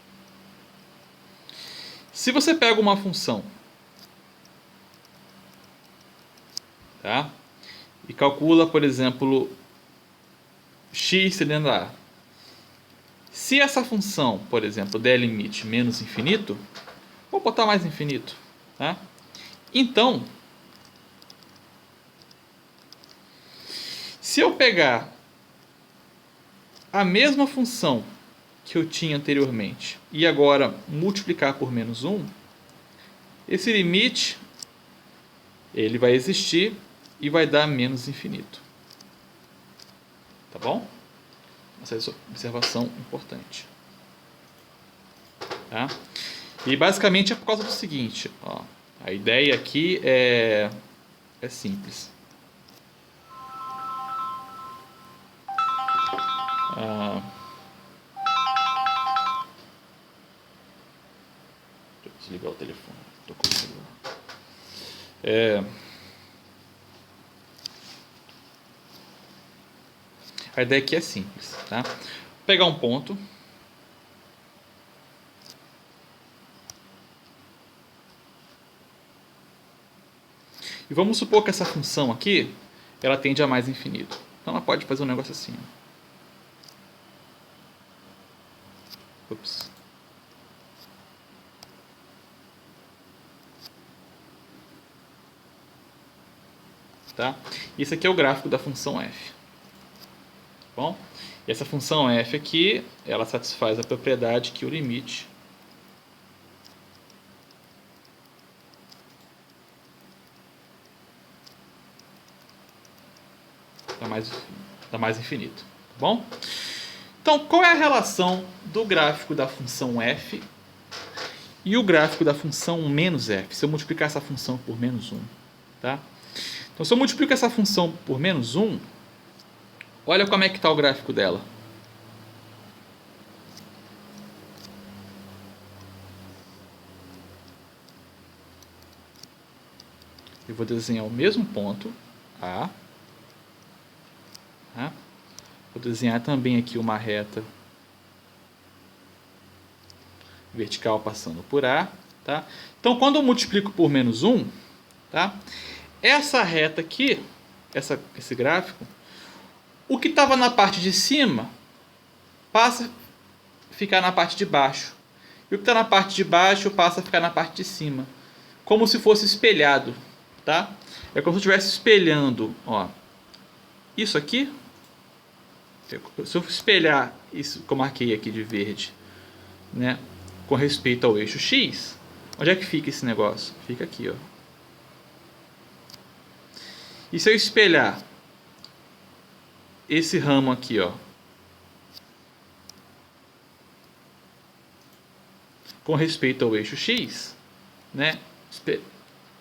Se você pega uma função, tá? E calcula, por exemplo, x cilindro a. Se essa função, por exemplo, der limite menos infinito, vou botar mais infinito. Tá? Então, se eu pegar a mesma função que eu tinha anteriormente e agora multiplicar por menos 1, esse limite ele vai existir e vai dar menos infinito. Tá bom? Essa é a observação importante. Tá? E basicamente é por causa do seguinte. Ó, a ideia aqui é simples. Deixa eu desligar o telefone. Tô com o celular. A ideia aqui é simples, tá? Vou pegar um ponto. E vamos supor que essa função aqui, ela tende a mais infinito. Então ela pode fazer um negócio assim. Ups. Tá? Isso aqui é o gráfico da função f. Bom, e essa função f aqui, ela satisfaz a propriedade que o limite dá mais infinito. Tá bom? Então, qual é a relação do gráfico da função f e o gráfico da função menos f? Se eu multiplicar essa função por menos 1. Tá? Então, se eu multiplico essa função por menos 1, olha como é que está o gráfico dela. Eu vou desenhar o mesmo ponto, A. Tá? Vou desenhar também aqui uma reta vertical passando por A. Tá? Então, quando eu multiplico por menos 1, tá? Essa reta aqui, esse gráfico, o que estava na parte de cima passa a ficar na parte de baixo. E o que está na parte de baixo passa a ficar na parte de cima. Como se fosse espelhado. Tá? É como se eu estivesse espelhando. Ó, isso aqui. Se eu espelhar isso que eu marquei aqui de verde, né, com respeito ao eixo X, onde é que fica esse negócio? Fica aqui. Ó. E se eu espelhar esse ramo aqui, ó, com respeito ao eixo X, né,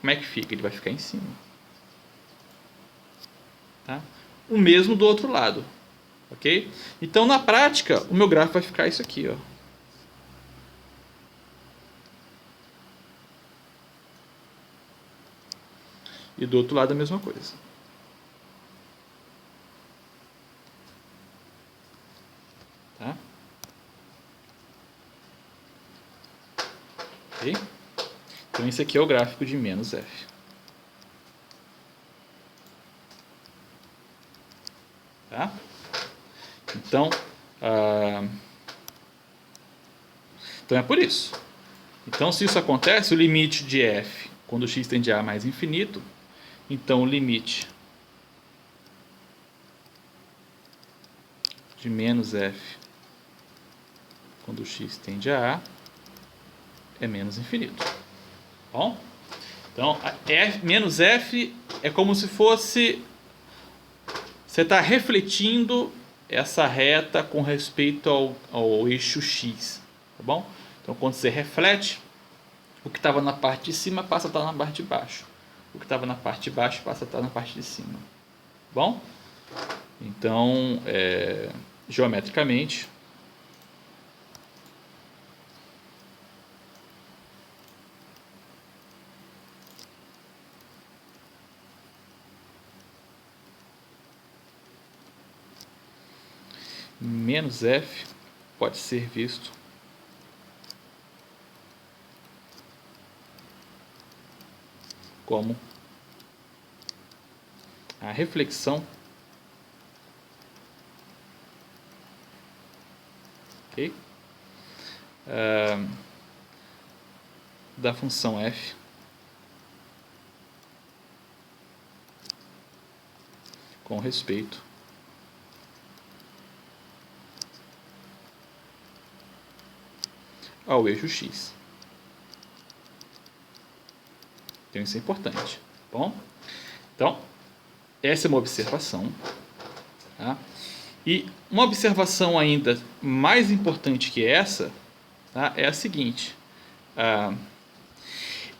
como é que fica? Ele vai ficar em cima. Tá? O mesmo do outro lado. Ok? Então, na prática, o meu gráfico vai ficar isso aqui. Ó. E do outro lado a mesma coisa. Tá? Ok? Então, esse aqui é o gráfico de menos f. Tá? Então, Então é por isso. Então, se isso acontece, o limite de f, quando x tende a mais infinito, então o limite de menos f, quando x tende a é menos infinito. Bom? Então, menos f é como se fosse... Você está refletindo essa reta com respeito ao eixo x. Tá bom? Então, quando você reflete, o que estava na parte de cima passa a estar na parte de baixo. O que estava na parte de baixo passa a estar na parte de cima. Bom? Então, geometricamente, menos f pode ser visto como a reflexão, ok? Da função f com respeito ao eixo x. Então isso é importante. Bom, então essa é uma observação, tá? E uma observação ainda mais importante que essa, tá, é a seguinte: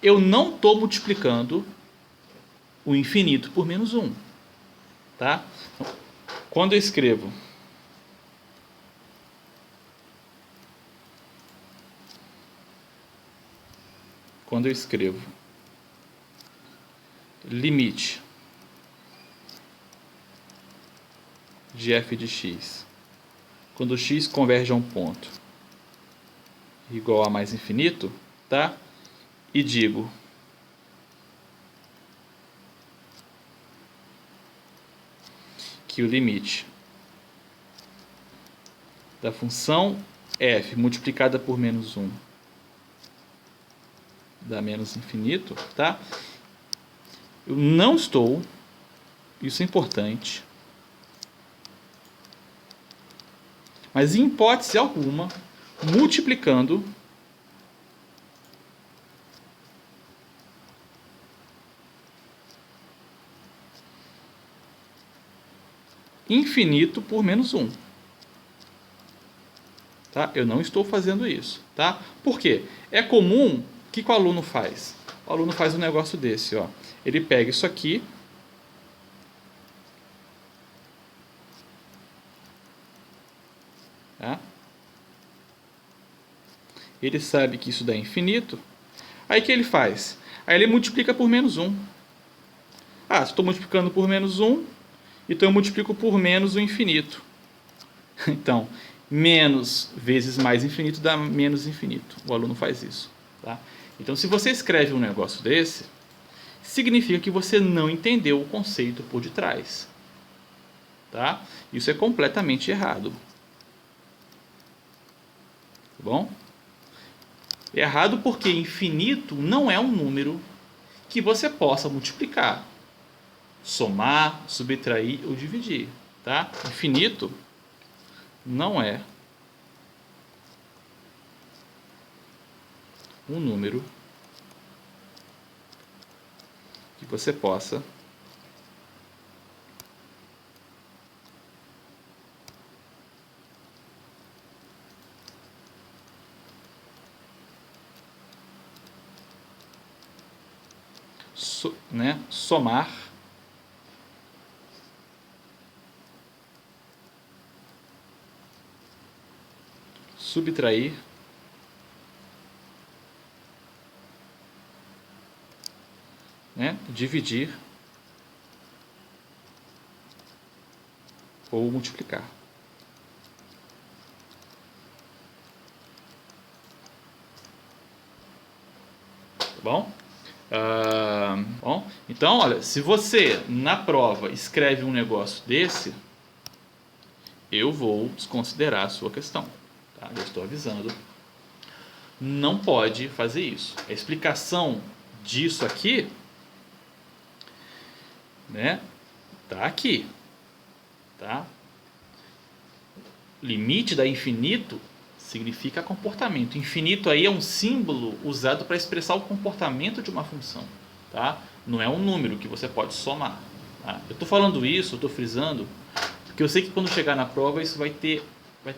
eu não estou multiplicando o infinito por menos 1, tá? Quando eu escrevo limite de f de x, quando x converge a um ponto igual a mais infinito, tá? E digo que o limite da função f multiplicada por menos 1 dá menos infinito, tá? Eu não estou, isso é importante, mas em hipótese alguma, multiplicando infinito por menos 1. Tá? Eu não estou fazendo isso. Tá? Por quê? É comum, o que o aluno faz? O aluno faz um negócio desse. Ó. Ele pega isso aqui, tá? Ele sabe que isso dá infinito. Aí o que ele faz? Aí ele multiplica por menos 1. Ah, se estou multiplicando por menos 1, então eu multiplico por menos o infinito. Então, menos vezes mais infinito dá menos infinito. O aluno faz isso. Tá? Então, se você escreve um negócio desse, significa que você não entendeu o conceito por detrás. Tá? Isso é completamente errado. Tá bom? É errado porque infinito não é um número que você possa multiplicar, somar, subtrair ou dividir. Tá? Infinito não é um número que você possa somar, subtrair dividir ou multiplicar. Tá bom? Bom, então, olha, se você na prova escreve um negócio desse, eu vou desconsiderar a sua questão. Tá? Eu estou avisando não pode fazer isso. A explicação disso aqui, né, tá aqui, tá? Limite da infinito significa comportamento. Infinito aí é um símbolo usado para expressar o comportamento de uma função, tá? Não é um número que você pode somar. Tá? Eu estou falando isso, eu estou frisando, porque eu sei que quando chegar na prova isso vai ter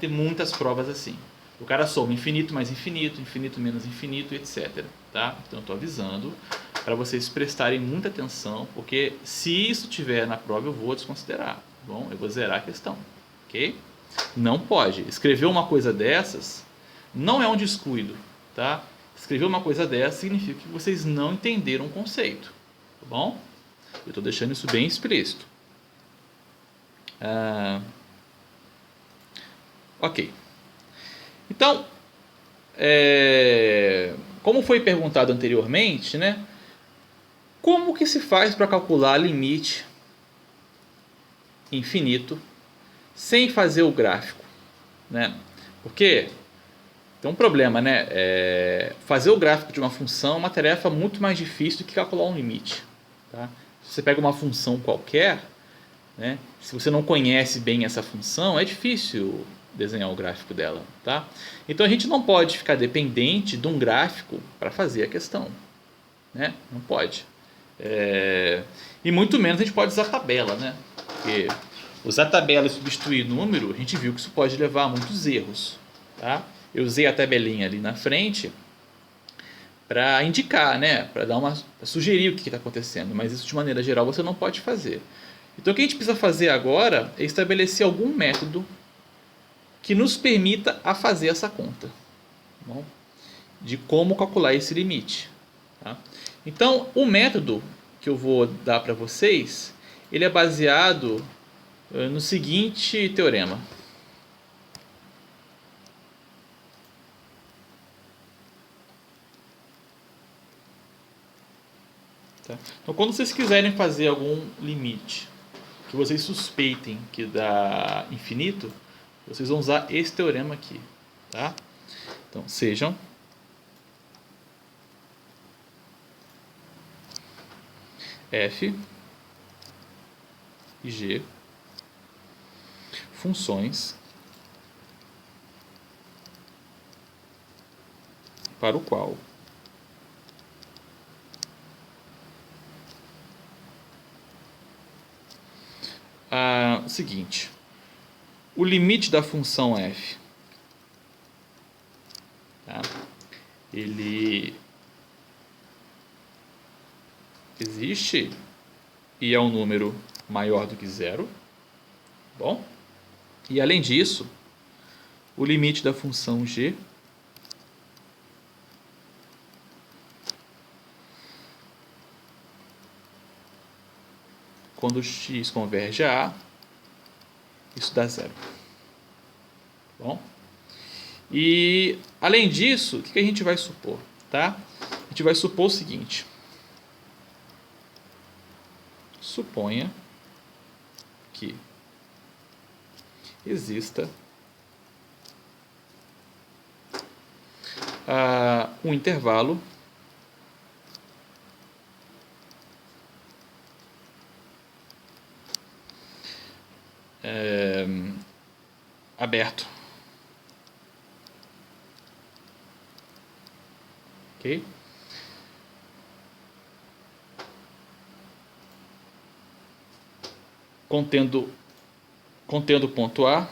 muitas provas assim. O cara soma infinito mais infinito, infinito menos infinito, etc. Tá? Então eu estou avisando para vocês prestarem muita atenção, porque se isso tiver na prova eu vou desconsiderar. Tá bom? Eu vou zerar a questão, ok? Não pode. Escrever uma coisa dessas não é um descuido, tá? Escrever uma coisa dessas significa que vocês não entenderam o conceito, tá bom? Eu estou deixando isso bem explícito. Ok. Então, como foi perguntado anteriormente, né? Como que se faz para calcular limite infinito sem fazer o gráfico, né? Porque tem um problema, né? Fazer o gráfico de uma função é uma tarefa muito mais difícil do que calcular um limite. Tá? Se você pega uma função qualquer, né? Se você não conhece bem essa função, é difícil desenhar o gráfico dela. Tá? Então a gente não pode ficar dependente de um gráfico para fazer a questão. Né? Não pode. E muito menos a gente pode usar tabela, né? Porque usar tabela e substituir número, a gente viu que isso pode levar a muitos erros. Tá? Eu usei a tabelinha ali na frente para indicar, né? Para sugerir o que está acontecendo, mas isso de maneira geral você não pode fazer. Então o que a gente precisa fazer agora é estabelecer algum método que nos permita a fazer essa conta, tá bom? De como calcular esse limite. Tá? Então o método que eu vou dar para vocês, ele é baseado no seguinte teorema. Tá? Então, quando vocês quiserem fazer algum limite que vocês suspeitem que dá infinito, vocês vão usar esse teorema aqui. Tá? Então, sejam f e g funções para o qual o seguinte, o limite da função f, tá? Ele existe e é um número maior do que zero, bom? E além disso, o limite da função g quando x converge a A, isso dá zero. Bom? E além disso, o que a gente vai supor? Tá? A gente vai supor o seguinte. Suponha que exista um intervalo aberto. Ok? Contendo ponto A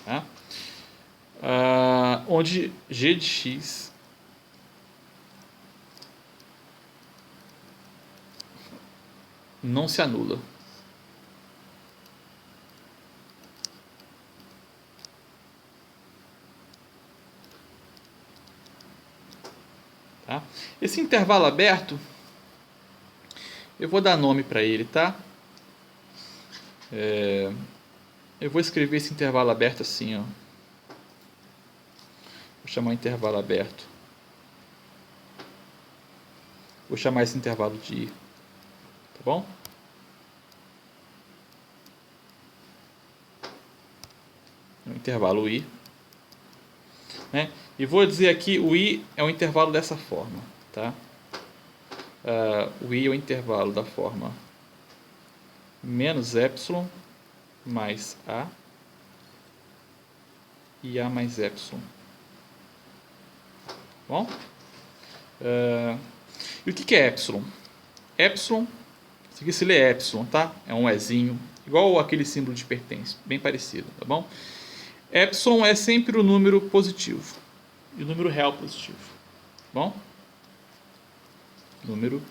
tá? Onde g de x não se anula. Tá? Esse intervalo aberto, eu vou dar nome para ele, tá? Eu vou escrever esse intervalo aberto assim, ó. Vou chamar intervalo aberto. Vou chamar esse intervalo de I. bom? O intervalo I, né? E vou dizer aqui, o I é um intervalo dessa forma, tá? O I é o intervalo da forma menos epsilon mais A e A mais epsilon. Bom? E o que é epsilon? Epsilon, isso aqui se lê epsilon, tá? É um Ezinho, igual aquele símbolo de pertence, bem parecido, tá bom? Epsilon é sempre o número positivo, e o número real positivo, tá bom? Número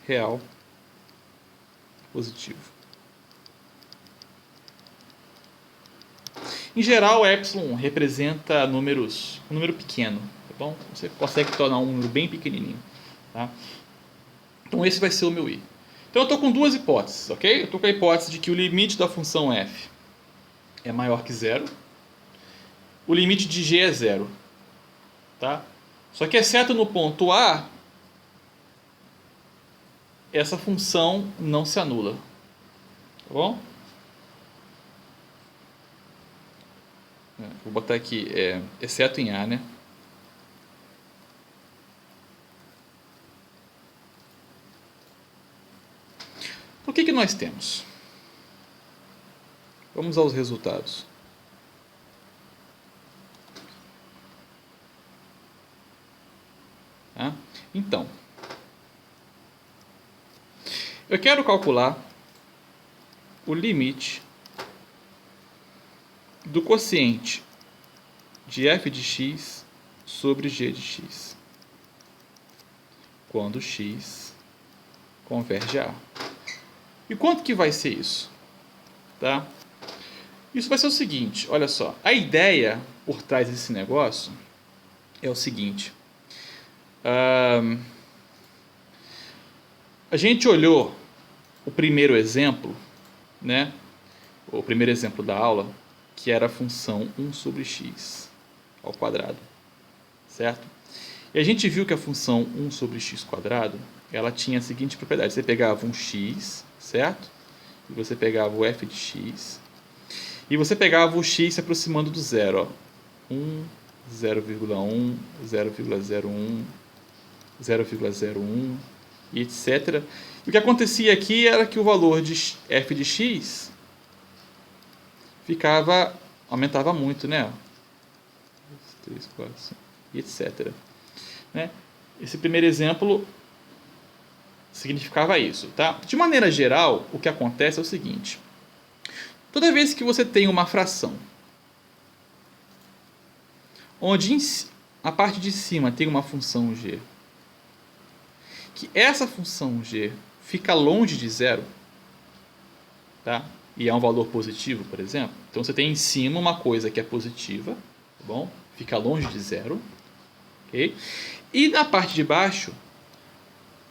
real positivo. Em geral, epsilon representa um número pequeno, tá bom? Você consegue tornar um número bem pequenininho, tá? Então esse vai ser o meu I. Então eu estou com duas hipóteses, ok? Eu estou com a hipótese de que o limite da função f é maior que zero. O limite de g é zero, tá? Só que exceto no ponto A, essa função não se anula, tá bom? Vou botar aqui, exceto em A, né? O que nós temos? Vamos aos resultados. Tá? Então, eu quero calcular o limite do quociente de f de x sobre g de x, quando x converge a A. E quanto que vai ser isso? Tá? Isso vai ser o seguinte, olha só, a ideia por trás desse negócio é o seguinte. A gente olhou o primeiro exemplo, né? O primeiro exemplo da aula, que era a função 1 sobre x ao quadrado, certo? E a gente viu que a função 1 sobre x quadrado, ela tinha a seguinte propriedade: você pegava um x, certo? E você pegava o f de x, e você pegava o x se aproximando do zero, ó. 1, 0,1, 0,01, 0,01 e etc. E o que acontecia aqui era que o valor de f de x aumentava muito, né? 3, 4, 5, e etc. Né? Esse primeiro exemplo significava isso, tá? De maneira geral, o que acontece é o seguinte: toda vez que você tem uma fração onde a parte de cima tem uma função g, que essa função g fica longe de zero, tá? E é um valor positivo, por exemplo. Então você tem em cima uma coisa que é positiva, tá bom? Fica longe de zero, ok? E na parte de baixo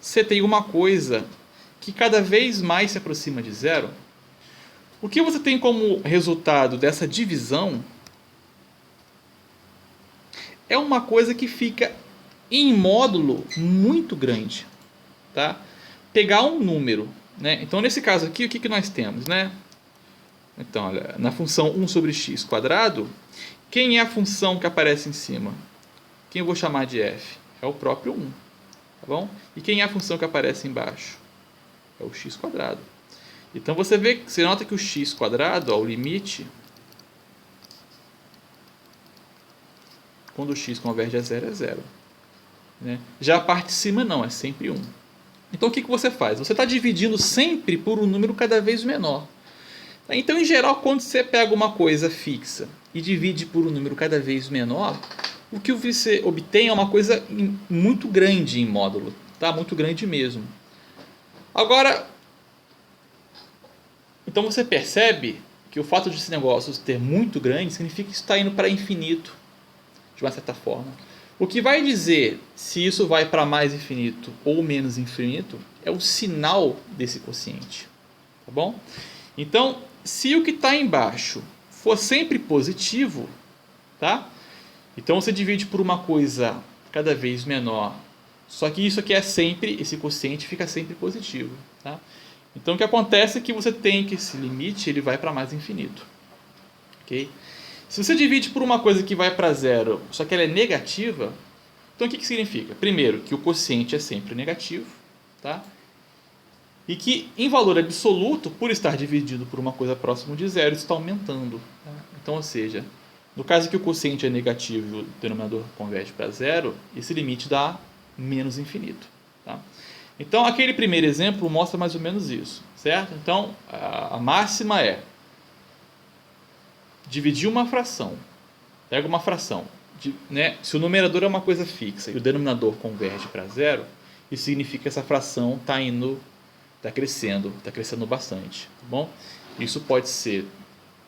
você tem uma coisa que cada vez mais se aproxima de zero. O que você tem como resultado dessa divisão é uma coisa que fica em módulo muito grande, tá? Pegar um número, né? Então nesse caso aqui, o que nós temos, né? Então, olha, na função 1 sobre x quadrado, quem é a função que aparece em cima? Quem eu vou chamar de f? É o próprio 1, tá bom? E quem é a função que aparece embaixo? É o x quadrado. Então você nota que o x quadrado, ó, o limite, quando o x converge a zero, é zero, né? Já a parte de cima não, é sempre 1. Então o que você faz? Você está dividindo sempre por um número cada vez menor. Então, em geral, quando você pega uma coisa fixa e divide por um número cada vez menor, o que você obtém é uma coisa muito grande em módulo, tá? Muito grande mesmo. Agora, então você percebe que o fato de esse negócio ter muito grande significa que isso está indo para infinito, de uma certa forma. O que vai dizer se isso vai para mais infinito ou menos infinito é o sinal desse quociente, tá bom? Então, se o que está embaixo for sempre positivo, tá? Então você divide por uma coisa cada vez menor Só que isso aqui é sempre, esse quociente fica sempre positivo. Tá? Então o que acontece é que você tem que esse limite ele vai para mais infinito. Okay? Se você divide por uma coisa que vai para zero, só que ela é negativa, então o que significa? Primeiro, que o quociente é sempre negativo, tá? E que em valor absoluto, por estar dividido por uma coisa próxima de zero, isso está aumentando. Tá? Então, ou seja, no caso que o quociente é negativo e o denominador converte para zero, esse limite dá menos infinito. Tá? Então, aquele primeiro exemplo mostra mais ou menos isso, certo? Então, a máxima é dividir uma fração. Pega uma fração. Né? Se o numerador é uma coisa fixa e o denominador converge para zero, isso significa que essa fração está crescendo bastante. Tá bom? Isso pode ser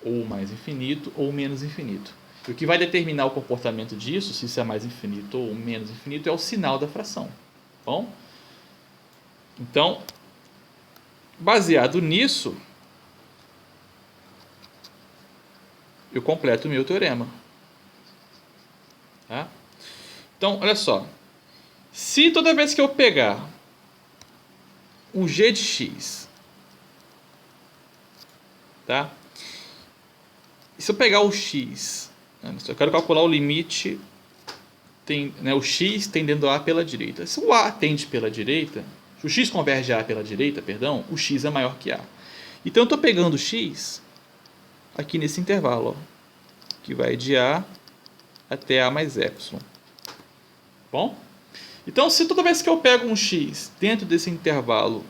ou mais infinito ou menos infinito. E o que vai determinar o comportamento disso, se isso é mais infinito ou menos infinito, é o sinal da fração. Tá bom? Então, baseado nisso, eu completo o meu teorema. Tá? Então, olha só. Se toda vez que eu pegar um g de x, tá? Se eu pegar o x, eu quero calcular o limite, o x tendendo a pela direita. Se o a tende pela direita, se o x converge a pela direita, perdão, o x é maior que a. Então eu estou pegando o x aqui nesse intervalo, ó, que vai de a até a mais epsilon. Bom? Então, se toda vez que eu pego um x dentro desse intervalo,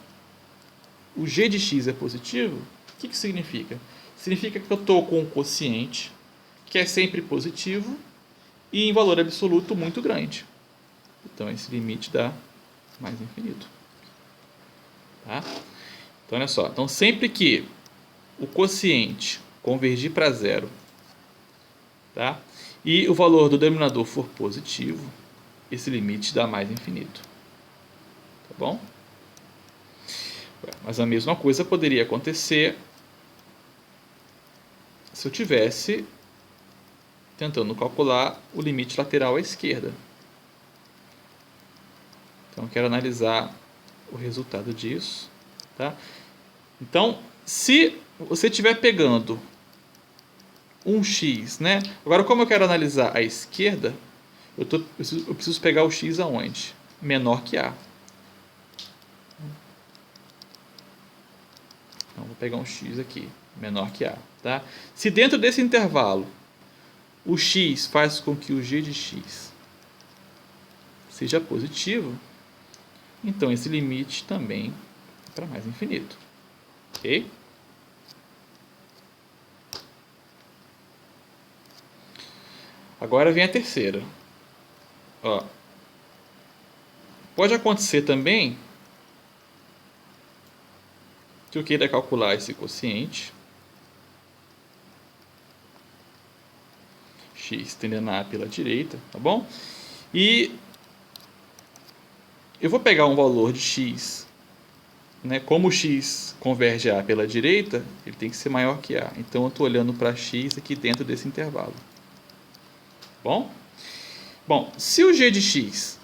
o g de x é positivo, o que significa? Significa que eu estou com um quociente que é sempre positivo e em valor absoluto muito grande. Então, esse limite dá mais infinito. Tá? Então, olha só. Então, sempre que o quociente convergir para zero, tá? E o valor do denominador for positivo, esse limite dá mais infinito. Tá bom? Mas a mesma coisa poderia acontecer se eu tivesse tentando calcular o limite lateral à esquerda. Então, eu quero analisar o resultado disso. Tá? Então, se você estiver pegando um x, né? Agora, como eu quero analisar a esquerda, eu preciso pegar o x aonde? Menor que a. Então, vou pegar um x aqui, menor que a. Tá? Se dentro desse intervalo o x faz com que o g de x seja positivo, então esse limite também é para mais infinito. Ok? Agora vem a terceira. Ó, pode acontecer também que eu queira calcular esse quociente x tendendo a pela direita, tá bom? E eu vou pegar um valor de x, né? Como o x converge a pela direita, ele tem que ser maior que a. Então eu estou olhando para x aqui dentro desse intervalo. Bom, se o g de x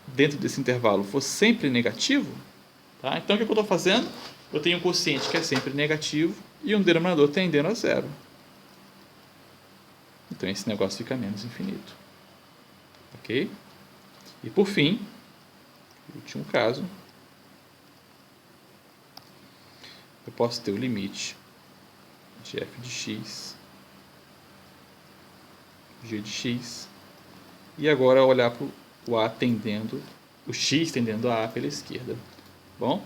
dentro desse intervalo for sempre negativo, tá? Então o que eu estou fazendo? Eu tenho um quociente que é sempre negativo e um denominador tendendo a zero. Então esse negócio fica menos infinito. Ok? E por fim, último caso, eu posso ter o limite de f de x, g de x, e agora olhar para o a tendendo, o x tendendo a pela esquerda. Bom?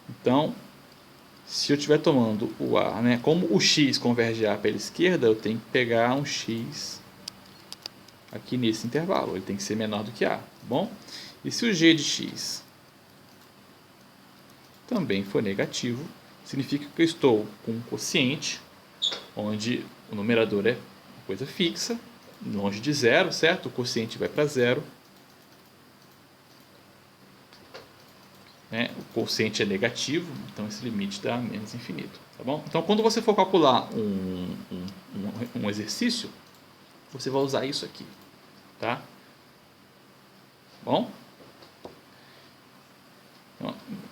Então, se eu estiver tomando o a, né, como o x converge a pela esquerda, eu tenho que pegar um x aqui nesse intervalo. Ele tem que ser menor do que a, tá bom? E se o g de x também for negativo, significa que eu estou com um quociente onde o numerador é uma coisa fixa, longe de zero, certo? O quociente vai para zero. Né? O quociente é negativo, então esse limite dá menos infinito. Tá bom? Então, quando você for calcular um exercício, você vai usar isso aqui. Tá? Bom?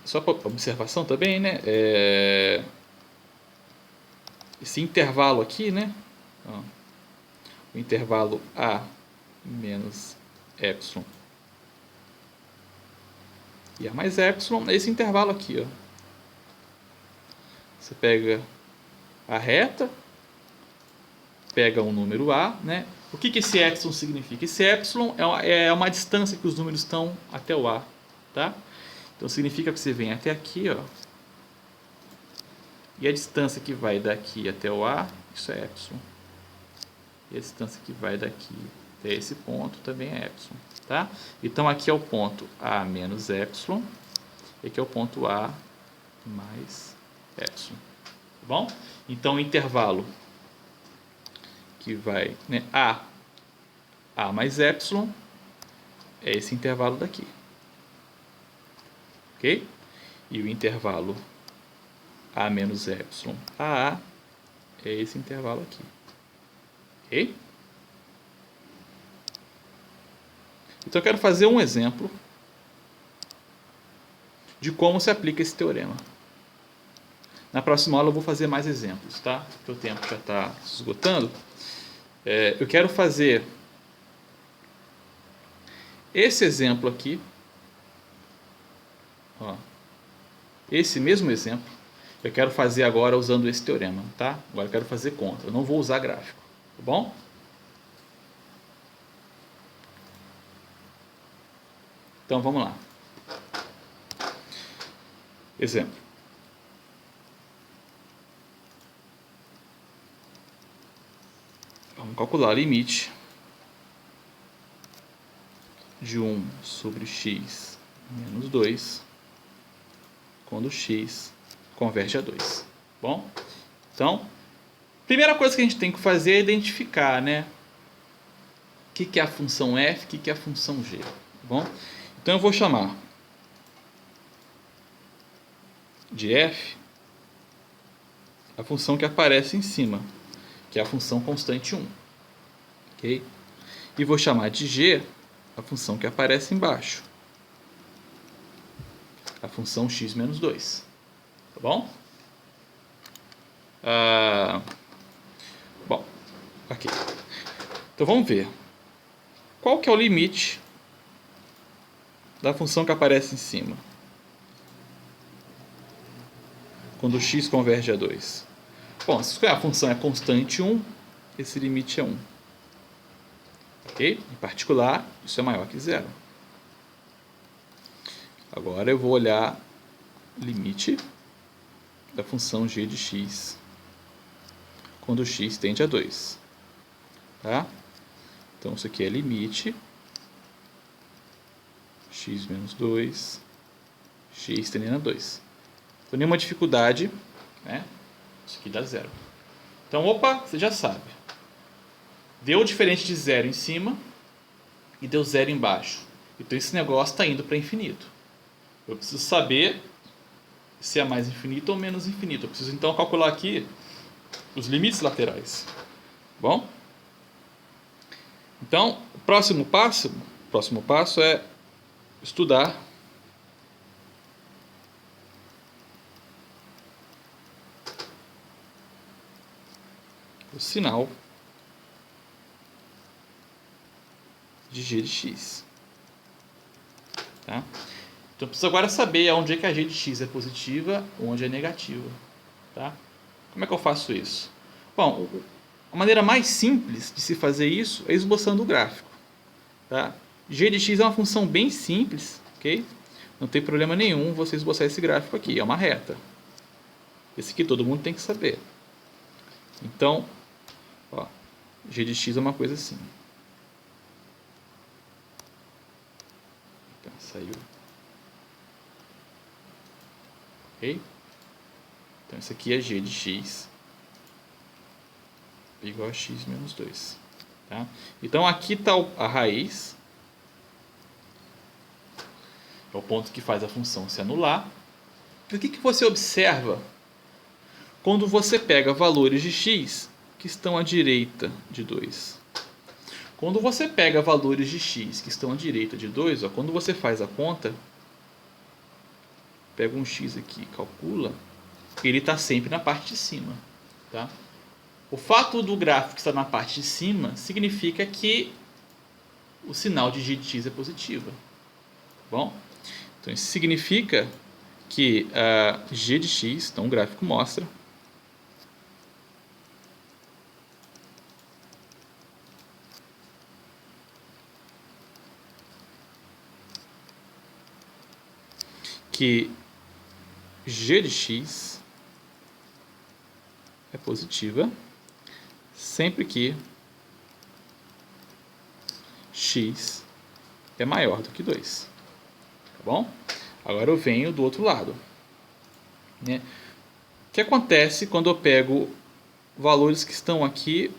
Só para observação também, né? Esse intervalo aqui, né? O intervalo A menos epsilon e A mais epsilon é esse intervalo aqui, ó. Você pega a reta, pega um número A, né? O que esse epsilon significa? Esse epsilon é uma distância que os números estão até o A, tá? Então significa que você vem até aqui, ó, e a distância que vai daqui até o A, isso é epsilon. E a distância que vai daqui até esse ponto também é epsilon, tá? Então aqui é o ponto A menos epsilon, e aqui é o ponto A mais epsilon, tá bom? Então o intervalo que vai, né, A mais epsilon é esse intervalo daqui, ok? E o intervalo A menos epsilon A é esse intervalo aqui, ok? Então eu quero fazer um exemplo de como se aplica esse teorema. Na próxima aula eu vou fazer mais exemplos, tá? Porque o tempo já está se esgotando. Eu quero fazer esse exemplo aqui, ó, esse mesmo exemplo, eu quero fazer agora usando esse teorema, tá? Agora eu quero fazer conta, eu não vou usar gráfico, tá bom? Então vamos lá. Exemplo. Vamos calcular o limite de 1 sobre x menos 2 quando x converge a 2. Bom, então, primeira coisa que a gente tem que fazer é identificar, né, o que é a função f, o que é a função g. Tá bom? Então eu vou chamar de f a função que aparece em cima, que é a função constante 1. Ok? E vou chamar de g a função que aparece embaixo, a função x menos 2. Tá bom? Bom, ok. Então vamos ver. Qual que é o limite da função que aparece em cima quando x converge a 2? Bom, se a função é constante 1, esse limite é 1. Ok? Em particular, isso é maior que 0. Agora eu vou olhar limite da função g de x quando x tende a 2. Tá? Então isso aqui é limite x menos 2, x tendendo a 2. Então nenhuma dificuldade, né? Isso aqui dá 0. Então, opa, você já sabe. Deu diferente de 0 em cima e deu 0 embaixo. Então esse negócio está indo para infinito. Eu preciso saber se é mais infinito ou menos infinito. Eu preciso então calcular aqui os limites laterais. Bom? Então, o próximo passo é estudar o sinal de g de x. Tá? Então, eu preciso agora saber onde é que a g de x é positiva ou onde é negativa. Tá? Como é que eu faço isso? Bom, a maneira mais simples de se fazer isso é esboçando o gráfico. Tá? G de x é uma função bem simples, ok? Não tem problema nenhum você esboçar esse gráfico aqui, é uma reta. Esse aqui todo mundo tem que saber. Então, ó, g de x é uma coisa assim. Então, saiu. Ok? Então, isso aqui é g de x igual a x menos 2. Tá? Então, aqui está a raiz. É o ponto que faz a função se anular. E o que você observa quando você pega valores de x que estão à direita de 2? Quando você pega valores de x que estão à direita de 2, ó, quando você faz a conta, pega um x aqui, calcula, ele está sempre na parte de cima. Tá? O fato do gráfico estar na parte de cima significa que o sinal de g de x é positivo. Tá bom? Então isso significa que g de x, então o gráfico mostra, que g de x é positiva sempre que x é maior do que 2. Tá bom? Agora eu venho do outro lado. Né? O que acontece quando eu pego valores que estão aqui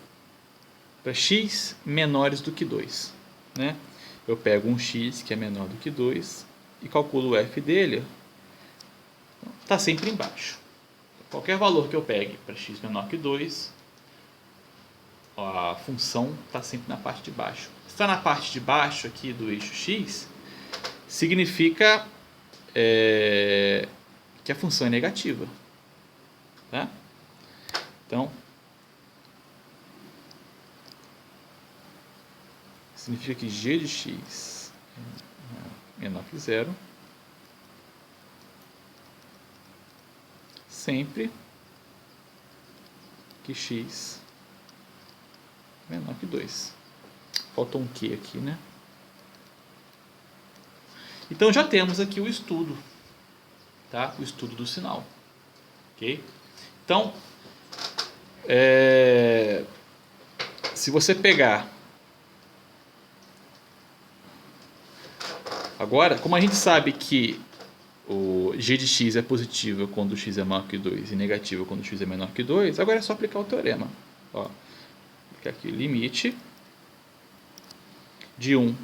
para x menores do que 2? Né? Eu pego um x que é menor do que 2 e calculo o f dele, está sempre embaixo. Qualquer valor que eu pegue para x menor que 2, a função está sempre na parte de baixo. Se está na parte de baixo aqui do eixo x, significa que a função é negativa. Tá? Então, significa que g de x é menor que zero sempre que x é menor que 2. Faltou um Q aqui, né? Então já temos aqui o estudo, tá? O estudo do sinal, ok? Então, se você pegar agora, como a gente sabe que o g de x é positivo quando x é maior que 2 e negativo quando x é menor que 2, agora é só aplicar o teorema. Ó, aplicar aqui limite de 1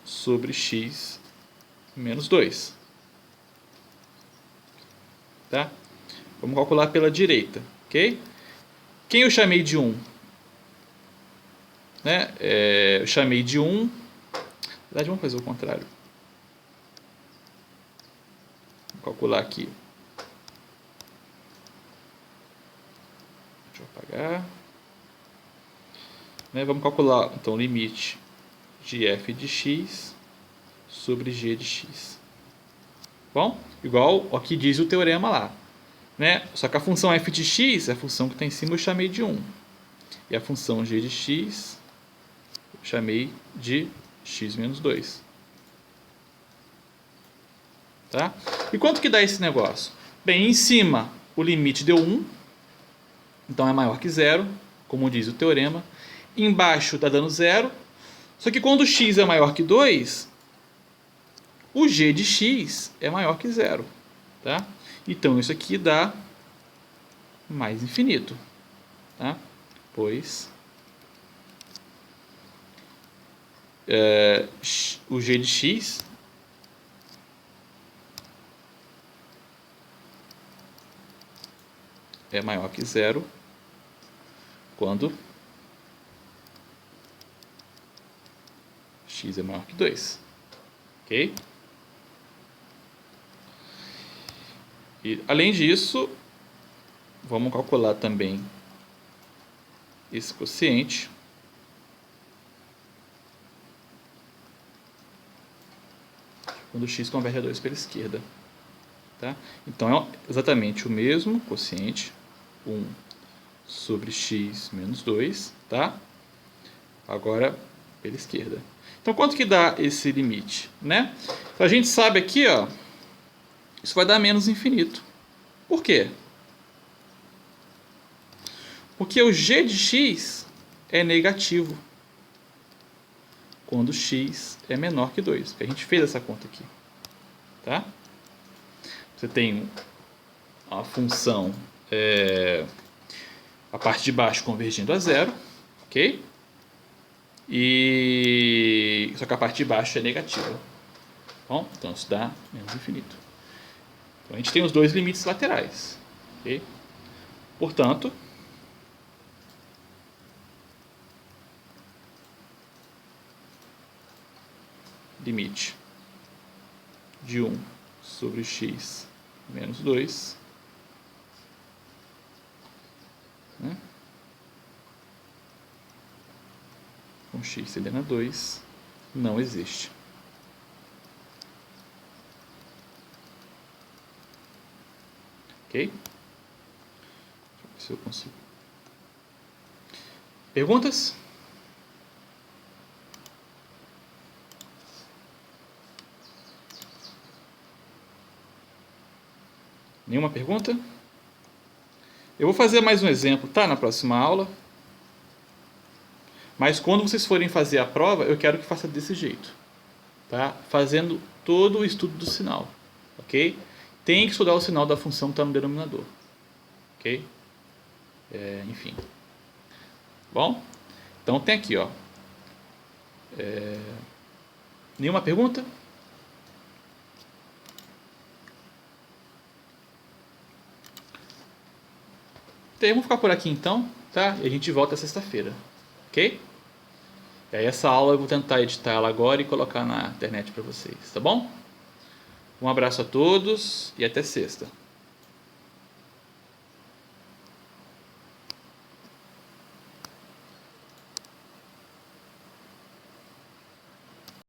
sobre x menos 2. Tá? Vamos calcular pela direita, ok? Quem eu chamei de 1? Né? Eu chamei de 1. Na verdade, vamos fazer o contrário. Vou calcular aqui. Deixa eu apagar. Né? Vamos calcular, então, o limite de f de x sobre g de x. Bom, igual ao que diz o teorema lá. Né? Só que a função f de x, a função que está em cima, eu chamei de 1. E a função g de x, eu chamei de x menos 2. Tá? E quanto que dá esse negócio? Bem, em cima o limite deu 1, então é maior que 0, como diz o teorema. Embaixo está dando 0, só que quando x é maior que 2, o g de x é maior que 0. Tá? Então isso aqui dá mais infinito. Tá? Pois o g de x é maior que 0 quando x é maior que 2. Ok? E, além disso, vamos calcular também esse quociente. Quando x converge a 2 pela esquerda. Tá? Então é exatamente o mesmo quociente, 1 sobre x menos 2, tá? Agora pela esquerda. Então quanto que dá esse limite? Né? Então, a gente sabe aqui, ó, isso vai dar menos infinito. Por quê? Porque o g de x é negativo quando x é menor que 2. Porque a gente fez essa conta aqui. Tá? Você tem a função, a parte de baixo convergindo a 0, ok? Só que a parte de baixo é negativa. Bom, então isso dá menos infinito. Então a gente tem os dois limites laterais, ok? Portanto, limite de 1 sobre x menos 2, né? Com x tendendo a 2, não existe. Ok? Deixa eu ver se eu consigo. Perguntas? Nenhuma pergunta? Eu vou fazer mais um exemplo, tá? Na próxima aula. Mas quando vocês forem fazer a prova, eu quero que faça desse jeito, tá? Fazendo todo o estudo do sinal, ok? Tem que estudar o sinal da função que está no denominador, ok? Enfim. Bom, então tem aqui, ó. Nenhuma pergunta? Então, vamos ficar por aqui então, tá? E a gente volta sexta-feira, ok? E aí essa aula eu vou tentar editar ela agora e colocar na internet para vocês, tá bom? Um abraço a todos e até sexta.